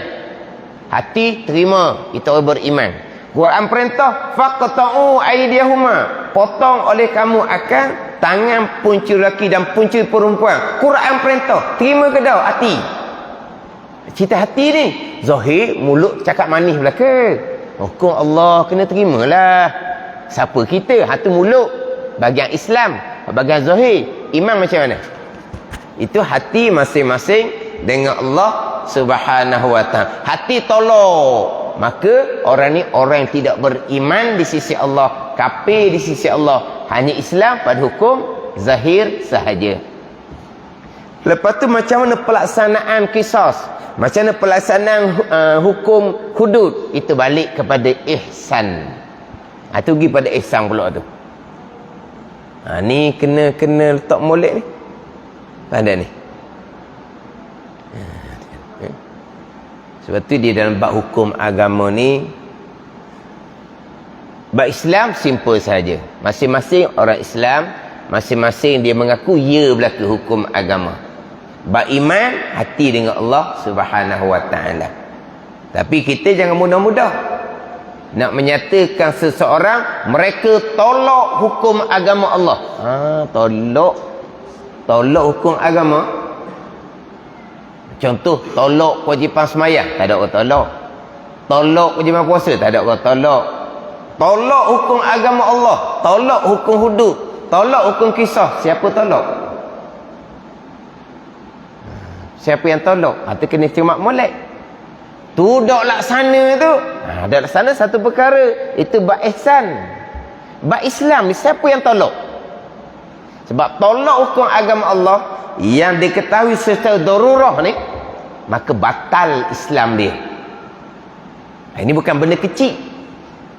A: hati terima, itu orang beriman. Quran perintah, faqta'u aydiyahuma, potong oleh kamu akan tangan pencuri lelaki dan pencuri perempuan. Quran perintah, terima ke tak? Hati. Cerita hati ni. Zahir, mulut cakap manis belaka. Hukum Allah kena terimalah. Siapa kita? Hati mulut. Bagian Islam. Bagian zahir. Iman macam mana? Itu hati masing-masing dengan Allah Subhanahu wa ta'ala. Hati tolak. Maka orang ni orang yang tidak beriman di sisi Allah, kafir di sisi Allah, hanya Islam pada hukum zahir sahaja. Lepas tu macam mana pelaksanaan qisas, macam mana pelaksanaan hukum hudud, itu balik kepada ihsan. Itu pergi pada ihsan pula tu. Ni kena letak molek ni. Ada ni. Sebab tu di dalam bab hukum agama ni, bab Islam simple saja. Masing-masing orang Islam, masing-masing dia mengaku ya berlaku hukum agama. Bab iman, hati dengan Allah Subhanahu wa ta'ala. Tapi kita jangan mudah-mudah nak menyatakan seseorang mereka tolak hukum agama Allah. Tolak hukum agama. Contoh, tolak kewajipan semayang, tak ada orang tolak. Tolak kewajipan puasa, tak ada orang tolak. Tolak hukum agama Allah, tolak hukum hudud, tolak hukum kisah. Siapa tolak? Siapa yang tolak? Itu kena cermat molek. Tu dak laksana tu. Dak laksana satu perkara. Itu bab ihsan. Bab Islam ni siapa yang tolak? Sebab tolak hukum agama Allah yang diketahui secara darurah ni, maka batal Islam dia. Ini bukan benda kecil.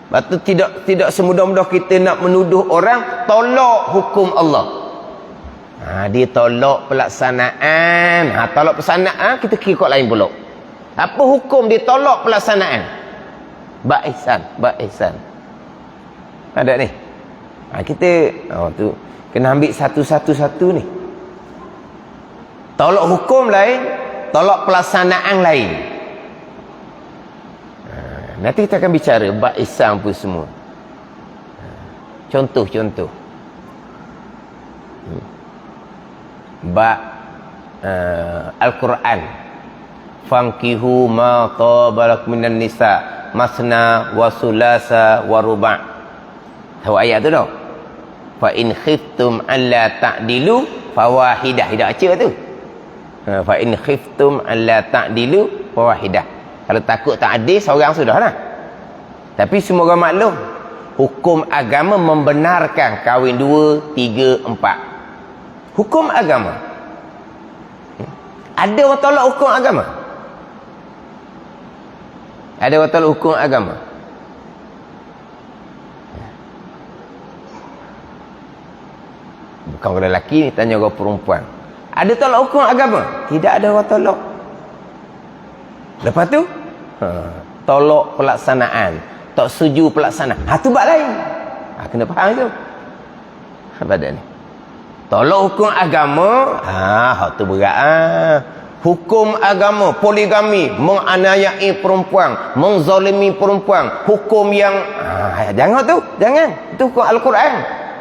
A: Sebab tu tidak semudah-mudah kita nak menuduh orang tolak hukum Allah. Dia tolak pelaksanaan. Tolak pelaksanaan kita kira kot lain pula. Apa hukum dia tolak pelaksanaan? Bab ihsan. Ada ni. Kita tu kena ambil satu-satu ni. Tolak hukum lain, tolak pelaksanaan lain. Nanti kita akan bicara bab ihsan pun semua. Contoh. Bab Al-Quran. Fankihu ma tabalakum minan nisa masna wa sulasa wa ruba'. Tahu ayat tu dah? Fa in khiftum alla ta'dilu fawahidah. Tidak baca tu. Fa in khiftum alla ta'dilu fawahidah. Kalau takut tak adil seorang sudahlah. Tapi semua orang maklum, hukum agama membenarkan kahwin 2, 3, 4. Hukum agama. Ada orang tolak hukum agama? Ada orang tolak hukum agama? Bukan orang lelaki ni, tanya orang perempuan. Ada tolak hukum agama? Tidak ada orang tolak. Lepas tu tolak pelaksanaan, tak setuju pelaksanaan. Tu bab lain. Kena faham tu. Apa dah ni? Tolak hukum agama, tu berat. Hukum agama, poligami, menganiayai perempuan, menzalimi perempuan, hukum yang jangan tu, jangan. Itu hukum Al-Quran,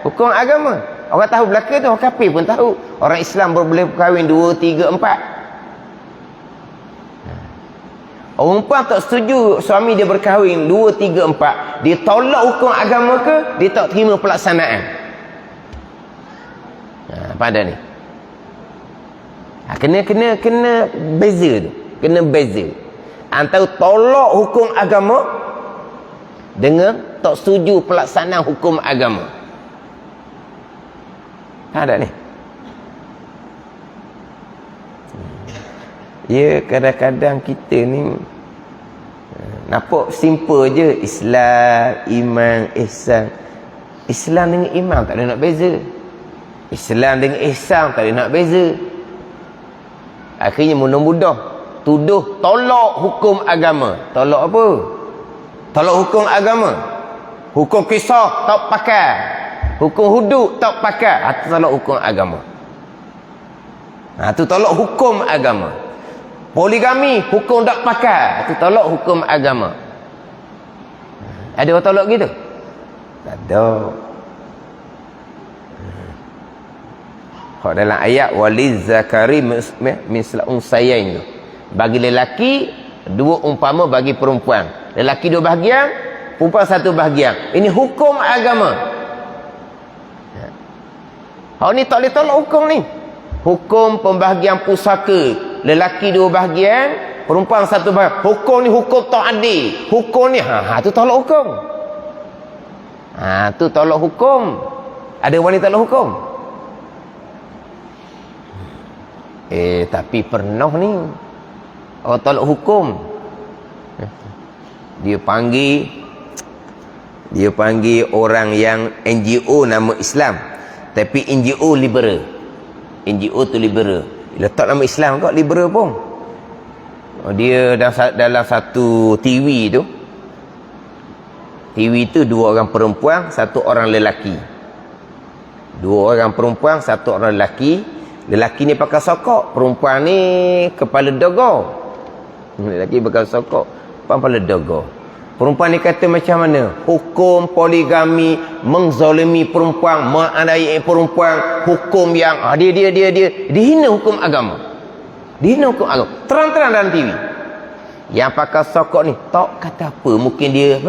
A: hukum agama. Orang tahu belaka tu, orang kafir pun tahu. Orang Islam boleh berkahwin 2, 3, 4. Orang perempuan tak setuju suami dia berkahwin 2, 3, 4. Dia tolak hukum agama ke? Dia tak terima pelaksanaan. Pada ni. Kena beza tu. Kena beza. Antara tolak hukum agama dengan tak setuju pelaksanaan hukum agama. Ada ni. Ya, kadang-kadang kita ni nampak simple je. Islam, iman, ihsan. Islam dengan iman tak ada nak beza. Islam dengan ihsan tak ada nak beza. Akhirnya mudah-mudah tuduh tolak hukum agama. Tolak apa? Tolak hukum agama. Hukum kisah tak pakai. Hukum hudud tak pakai. Itu tolak hukum agama. Itu tolak hukum agama. Poligami hukum tak pakai. Itu tolak hukum agama. Ada orang tolak gitu? Tak ada. Kalau dalam ayat waliz zakari misla unsayain tu, bagi lelaki, 2 umpama bagi perempuan. Lelaki 2 bahagian, perempuan 1 bahagian. Ini hukum agama. Hak ni tak boleh tolak hukum ni. Hukum pembahagian pusaka, lelaki 2 bahagian, perempuan 1 bahagian. Hukum ni hukum tak adil. Hukum ni tu tolak hukum. Tu tolak hukum. Ada wanita tolak hukum? Tapi pernah ni orang tolak hukum. Dia panggil orang yang NGO nama Islam, tapi NGO liberal. NGO tu liberal. Letak nama Islam kok liberal pun. Dia dalam satu TV tu. TV tu 2 orang perempuan, 1 orang lelaki. 2 orang perempuan, 1 orang lelaki. Lelaki ni pakai sokok, perempuan ni kepala dogo. Lelaki pakai sokok, kepala dogo. Perempuan ni kata macam mana? Hukum poligami, menzalimi perempuan, menganiaya perempuan, hukum yang dia dihina hukum agama. Dihina hukum agama. Terang-terang dalam TV. Yang pakai sokok ni tak kata apa, mungkin dia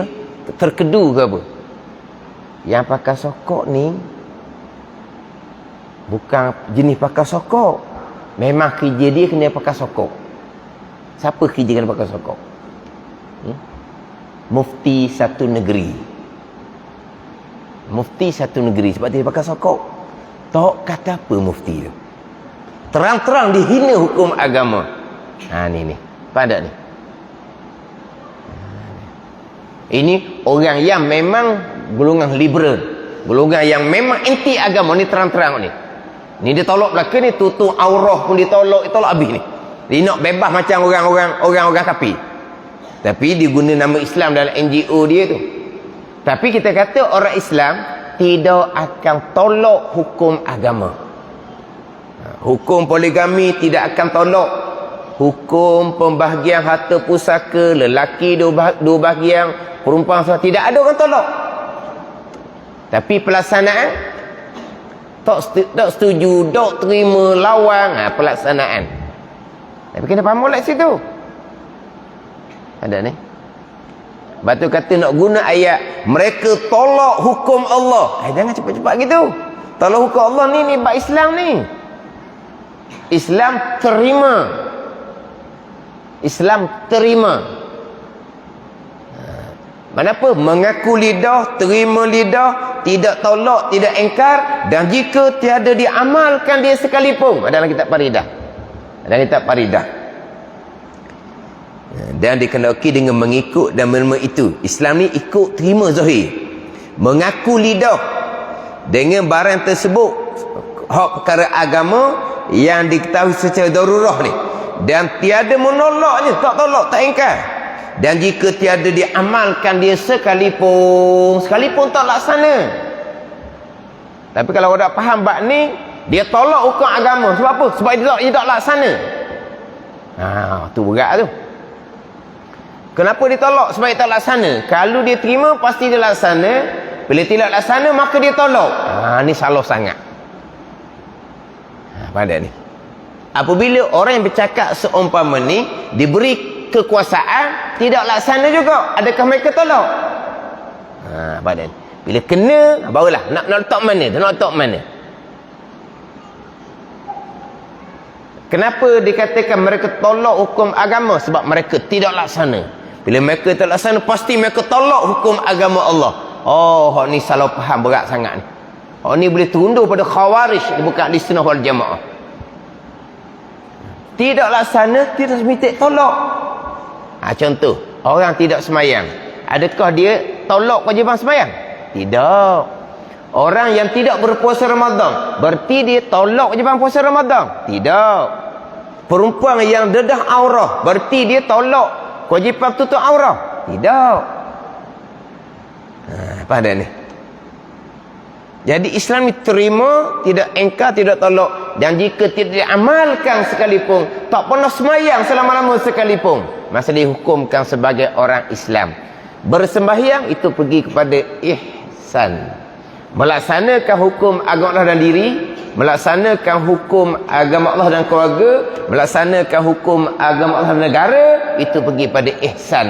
A: terkedu ke apa. Yang pakai sokok ni bukan jenis pakai sokok. Memang kerja dia kena pakai sokok. Siapa kerja kena pakai sokok? Mufti satu negeri. Mufti satu negeri sebab dia pakai sokok. Tak kata apa mufti tu. Terang-terang dihina hukum agama. Ni pada ni. Ini orang yang memang golongan liberal, golongan yang memang anti agama ni, terang-terang ni. Ni dia tolak belaka ni, tutup aurah pun ditolak habis ni. Dia nak bebas macam orang-orang kafir. Tapi dia guna nama Islam dalam NGO dia tu. Tapi kita kata orang Islam tidak akan tolak hukum agama. Hukum poligami tidak akan tolak. Hukum pembahagian harta pusaka, lelaki 2 bahagian, perempuan tidak ada orang tolak. Tapi pelaksanaan tak setuju, tak terima, lawan pelaksanaan. Tapi kena faham molek situ. Ada ni. Batu kata nak guna ayat mereka tolak hukum Allah. Jangan cepat-cepat gitu. Tolak hukum Allah ni bab Islam ni. Islam terima. Islam terima. Kenapa? Mengaku lidah, terima lidah, tidak tolak, tidak engkar, dan jika tiada diamalkan dia sekalipun. Dalam kitab Faridah. Dalam kitab Faridah. Dan dikendaki dengan mengikut dan menerima itu. Islam ni ikut terima zahir. Mengaku lidah dengan barang tersebut, hak perkara agama yang diketahui secara darurah ni, dan tiada menolaknya, tak tolak, tak engkar. Dan jika tiada diamalkan dia sekalipun tak laksana. Tapi kalau orang tak faham bab ni, dia tolak hukum agama. Sebab apa? Sebab dia tak laksana. Tu berat tu. Kenapa ditolak? Sebab dia tak laksana. Kalau dia terima, pasti dia laksana. Bila tidak laksana, maka dia tolak. Ni salah sangat. Pada ni. Apabila orang yang bercakap seumpama ni diberi kekuasaan, tidak laksana juga, adakah mereka tolak? Pada ni. Bila kena, barulah nak letak mana? Nak letak mana? Kenapa dikatakan mereka tolak hukum agama? Sebab mereka tidak laksana. Bila mereka tak laksana, pasti mereka tolak hukum agama Allah. Hak ni salah faham berat sangat ni. Hak ni boleh terundur pada khawarij, bukan di sunnah wal jamaah. Tidak laksana, tidak semintik tolak. Contoh, orang tidak semayang. Adakah dia tolak kewajiban semayang? Tidak. Orang yang tidak berpuasa Ramadan, berarti dia tolak kewajiban puasa Ramadan? Tidak. Perempuan yang dedah aurah, berarti dia tolak kewajipan tutup aurah? Tidak. Pada ni. Jadi Islam ni terima, tidak engkar, tidak tolak. Dan jika tidak diamalkan sekalipun, tak pernah semayang selama-lama sekalipun, masa dihukumkan sebagai orang Islam. Bersembahyang itu pergi kepada ihsan. Melaksanakan hukum agama dalam diri, melaksanakan hukum agama Allah dan keluarga, melaksanakan hukum agama Allah dan negara, itu pergi pada ihsan.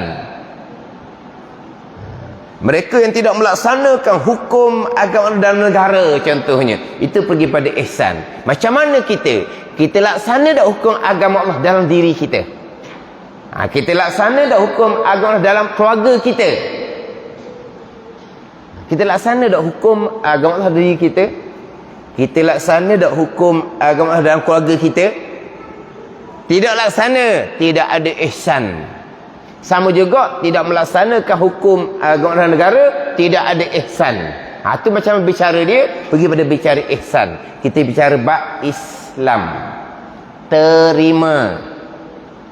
A: Mereka yang tidak melaksanakan hukum agama Allah dan negara contohnya, itu pergi pada ihsan. Macam mana kita? Kita laksana tak hukum agama Allah dalam diri kita? Kita laksana tak hukum agama Allah dalam keluarga kita? Kita laksana tak hukum agama Allah dalam diri kita? Kita laksana tak hukum agama Allah dalam keluarga kita? Tidak laksana, tidak ada ihsan. Sama juga tidak melaksanakan hukum agama dan negara, tidak ada ihsan. Itu macam bicara dia, pergi pada bicara ihsan. Kita bicara bab Islam. Terima.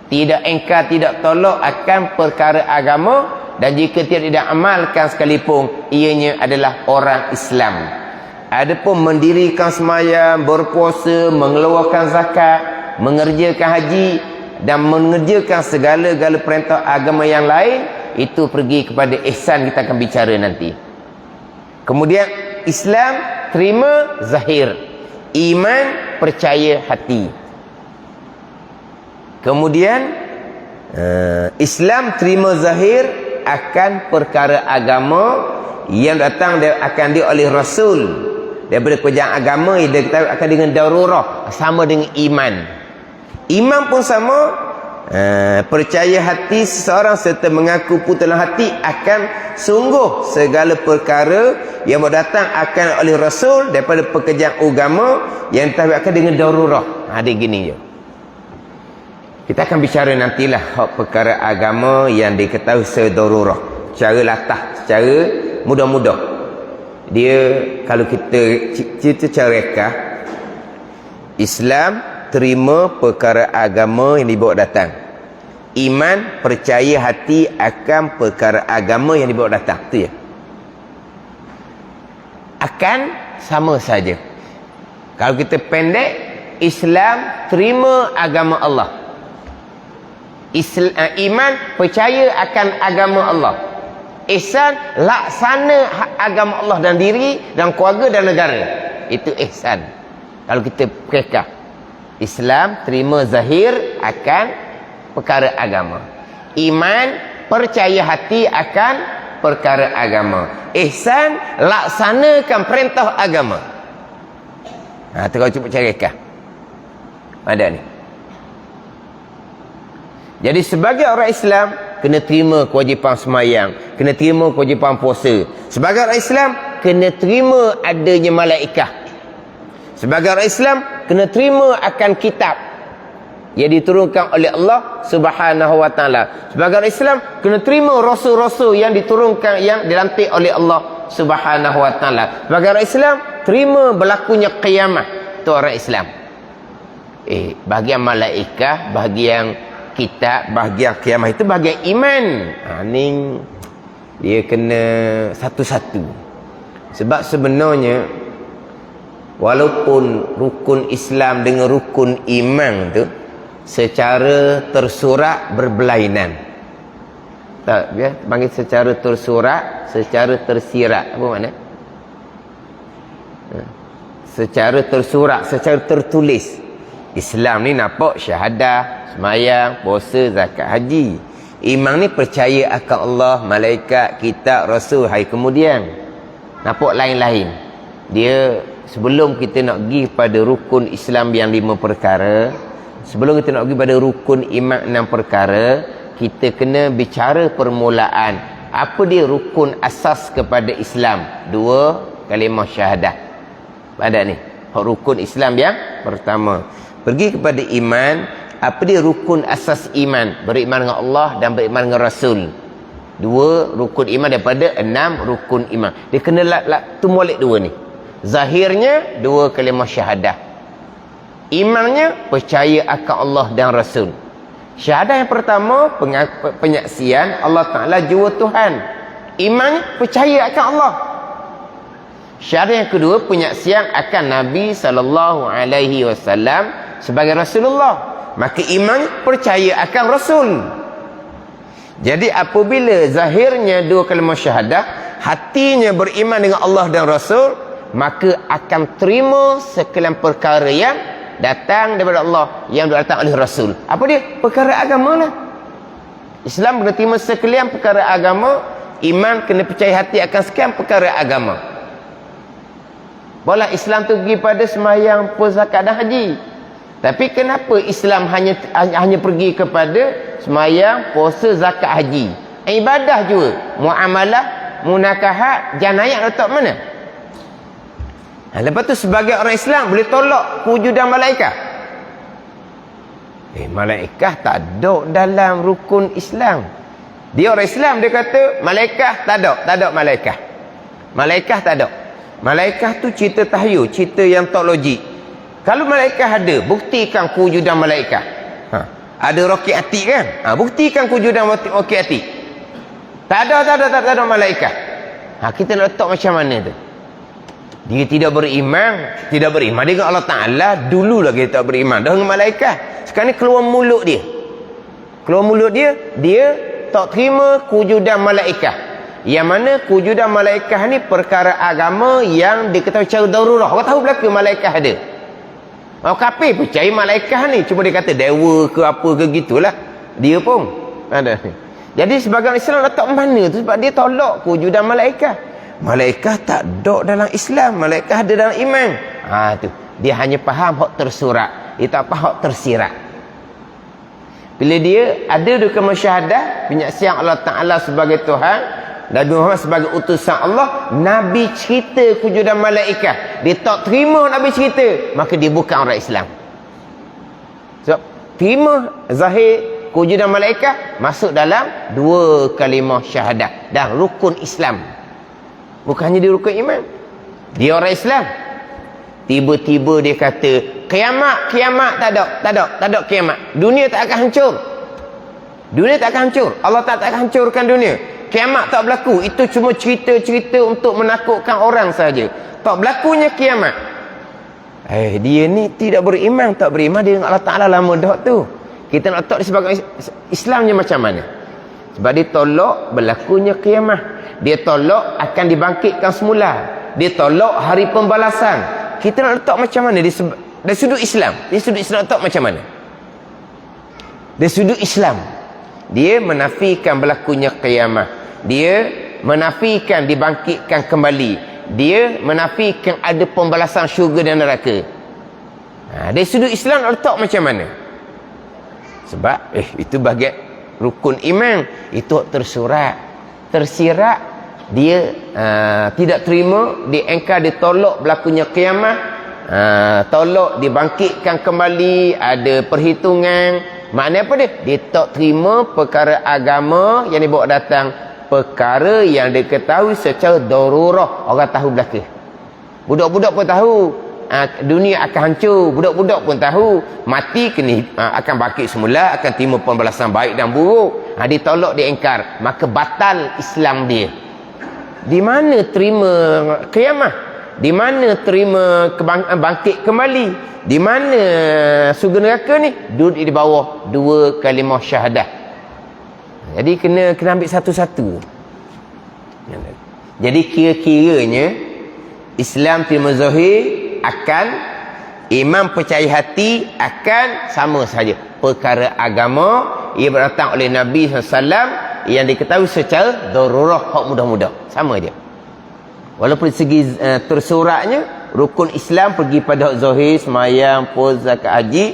A: Tidak engkar, tidak tolak akan perkara agama, dan jika tidak amalkan sekalipun, ianya adalah orang Islam. Adapun mendirikan sembahyang, berpuasa, mengeluarkan zakat, mengerjakan haji dan mengerjakan segala-gala perintah agama yang lain, itu pergi kepada ihsan, kita akan bicara nanti. Kemudian Islam terima zahir, iman percaya hati. Kemudian Islam terima zahir akan perkara agama yang datang akan dia oleh Rasul daripada kerajaan agama, dia kata akan dengan darurah, sama dengan iman. Iman pun sama, percaya hati seseorang serta mengaku putus hati akan sungguh segala perkara yang datang akan oleh Rasul daripada pekerjaan agama yang akan dengan darurah. Dia gini je. Kita akan bicara nantilah hak perkara agama yang diketahui sedarurah, secara latah, secara mudah-mudah. Dia kalau kita cerita cara rekah, Islam terima perkara agama yang dibawa datang. Iman percaya hati akan perkara agama yang dibawa datang. Itu ya. Akan sama saja. Kalau kita pendek, Islam terima agama Allah. Iman percaya akan agama Allah. Ihsan laksana agama Allah dan diri dan keluarga dan negara. Itu ihsan. Kalau kita rekah, Islam terima zahir akan perkara agama. Iman percaya hati akan perkara agama. Ihsan laksanakan perintah agama. Tu kalau cuba cari rekah. Ada ni. Jadi sebagai orang Islam, kena terima kewajipan semayang, kena terima kewajipan puasa. Sebagai orang Islam, kena terima adanya malaikah. Sebagai orang Islam, kena terima akan kitab yang diturunkan oleh Allah Subhanahu wa taala. Sebagai orang Islam, kena terima rasul-rasul yang diturunkan, yang dilantik oleh Allah Subhanahu wa taala. Sebagai orang Islam, terima berlakunya kiamat. Itu orang Islam. Bahagian malaikah, bahagian kitab, bahagian kiamat itu bahagian iman. Ni dia kena satu-satu. Sebab sebenarnya walaupun rukun Islam dengan rukun iman tu secara tersurat berbelainan. Tak, dia panggil secara tersurat, secara tersirat. Apa makna? Secara tersurat, secara tertulis. Islam ni nampak syahadah, semayang, puasa, zakat, haji. Iman ni percaya akan Allah, malaikat, kitab, rasul, hari kemudian. Nampak lain-lain. Dia sebelum kita nak pergi pada rukun Islam yang 5 perkara, sebelum kita nak pergi pada rukun iman 6 perkara, kita kena bicara permulaan. Apa dia rukun asas kepada Islam? 2 kalimah syahadah. Ada ni, rukun Islam yang pertama. Pergi kepada iman, apa dia rukun asas iman? Beriman dengan Allah dan beriman dengan Rasul. 2 rukun iman daripada 6 rukun iman. Dia kena tumolek 2 ni. Zahirnya 2 kalimah syahadah. Imannya percaya akan Allah dan Rasul. Syahadah yang pertama penyaksian Allah Ta'ala jua Tuhan. Iman percaya akan Allah. Syahadah yang kedua penyaksian akan Nabi SAW sebagai Rasulullah. Maka iman percaya akan Rasul. Jadi apabila zahirnya 2 kalimah syahadah, hatinya beriman dengan Allah dan Rasul, maka akan terima sekalian perkara yang datang daripada Allah, yang datang oleh Rasul. Apa dia? Perkara agama lah. Islam kena terima sekalian perkara agama, iman kena percaya hati akan sekian perkara agama. Bola Islam tu pergi pada sembahyang, puasa, zakat dan haji. Tapi kenapa Islam hanya pergi kepada sembahyang, puasa, zakat, haji? Ibadah juga, muamalah, munakahat, janayat letak mana? Lepas tu sebagai orang Islam boleh tolak kewujudan malaikat. Malaikat tak ada dalam rukun Islam. Dia orang Islam, dia kata malaikat tak ada malaikat. Malaikat tak ada. Malaikat tu cerita tahyul, cerita yang tak logik. Kalau malaikat ada, buktikan kewujudan malaikat. Ada roket atik kan? Buktikan kewujudan roket atik. Tak ada malaikat. Kita nak letak macam mana tu? Dia tidak beriman dengan Allah Ta'ala. Dulu lagi dia tak beriman dengan malaikat. Sekarang ni keluar mulut dia, dia tak terima kewujudan malaikat. Yang mana kewujudan malaikat ni perkara agama yang diketahui secara darurah. Orang tahu belaka malaikat ada. Orang kafir percaya malaikat ni, cuma dia kata dewa ke apa ke gitulah. Dia pun ada. Jadi sebagai Islam letak mana tu? Sebab dia tolak kewujudan malaikat. Malaikat tak ada dalam Islam, malaikat ada dalam iman. Tu dia hanya faham hak tersurat, dia tak faham hak tersirat. Bila dia ada duka musyahadah penyaksian Allah Ta'ala sebagai Tuhan, Nabi Muhammad sebagai utusan Allah, Nabi cerita kewujudan malaikat, dia tak terima Nabi cerita, maka dia bukan orang Islam. Sebab terima zahir kewujudan malaikat masuk dalam dua kalimah syahadah dan rukun Islam. Bukan hanya di rukun iman. Dia orang Islam. Tiba-tiba dia kata kiamat tak ada kiamat. Dunia tak akan hancur. Allah tak akan hancurkan dunia. Kiamat tak berlaku. Itu cuma cerita-cerita untuk menakutkan orang saja. Tak berlakunya kiamat. Dia ni tidak beriman. Tak beriman dia dengan Allah Ta'ala lama dah tu. Kita nak letak dia sebagai Islamnya macam mana? Sebab dia tolak berlakunya kiamat. Dia tolak akan dibangkitkan semula. Dia tolak hari pembalasan. Kita nak letak macam mana? Dari sudut Islam. Dari sudut Islam letak macam mana? Dari sudut Islam, dia menafikan berlakunya kiamat. Dia menafikan dibangkitkan kembali. Dia menafikan ada pembalasan syurga dan neraka. Dari sudut Islam nak letak macam mana? Sebab itu bahagian rukun iman. Itu tersirat, dia tidak terima, dia engkar, dia tolak berlakunya kiamat, tolak dibangkitkan kembali, ada perhitungan. Maknanya apa dia? Dia tak terima perkara agama yang dibawa datang, perkara yang diketahui secara darurah. Orang tahu belaka, budak-budak pun tahu dunia akan hancur. Budak-budak pun tahu mati kena akan bangkit semula, akan terima pembalasan baik dan buruk. Dia tolak, dia engkar, maka batal Islam dia. Di mana terima kiamat? Di mana terima bangkit kembali? Di mana surga neraka ni? Duduk di bawah dua kalimah syahadah. Jadi kena ambil satu-satu. Jadi kira-kiranya Islam terima zahir akan, iman percaya hati akan sama saja. Perkara agama ia datang oleh Nabi SAW yang diketahui secara darurah, hak mudah-mudah, sama dia. Walaupun segi tersuratnya rukun Islam pergi pada hak zahir, sembahyang, puasa, zakat, haji.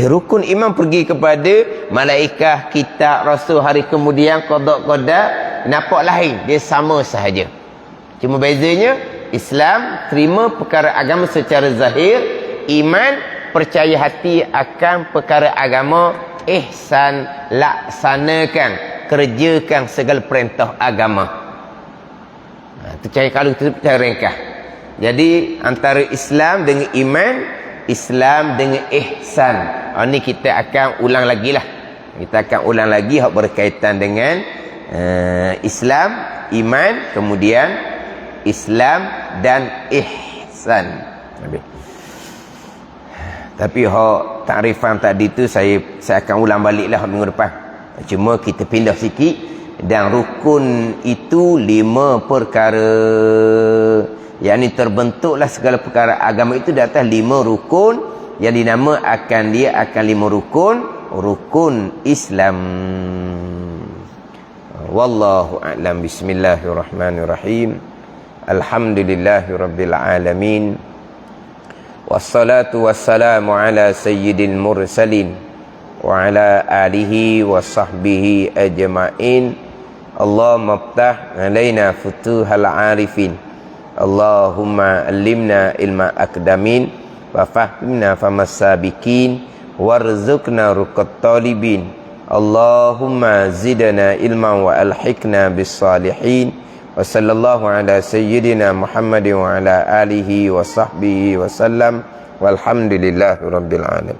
A: Rukun iman pergi kepada malaikah, kitab, rasul, hari kemudian, qada, nampak lain. Dia sama sahaja. Cuma bezanya Islam terima perkara agama secara zahir, iman percaya hati akan perkara agama, ihsan laksanakan, kerjakan segala perintah agama. Itu kalau itu cara ringkas. Jadi antara Islam dengan iman, Islam dengan ihsan. Ini kita akan ulang lagi lah. Kita akan ulang lagi hak berkaitan dengan Islam, iman, kemudian Islam dan ihsan. Tapi hak takrifan tadi tu saya akan ulang baliklah minggu depan. Cuma kita pindah sikit. Dan rukun itu 5 perkara. yakni terbentuklah segala perkara agama itu di atas 5 rukun yang dinamakan dia akan 5 rukun Islam. Wallahu a'lam. Bismillahirrahmanirrahim. Alhamdulillahirabbil alamin. Wassalatu wassalamu ala sayyidil mursalin wa ala alihi wa sahbihi ajma'in. Allahumma iftah alaina futuhal arifin. Allahumma allimna ilma akdamin wa fahimna famas sabiqin warzuqna ruqat talibin. Allahumma zidna ilman wa alhiqna bis salihin. Wa sallallahu ala sayyidina Muhammadin wa ala alihi wa sahbihi wa sallam. Walhamdulillahi rabbil alamin.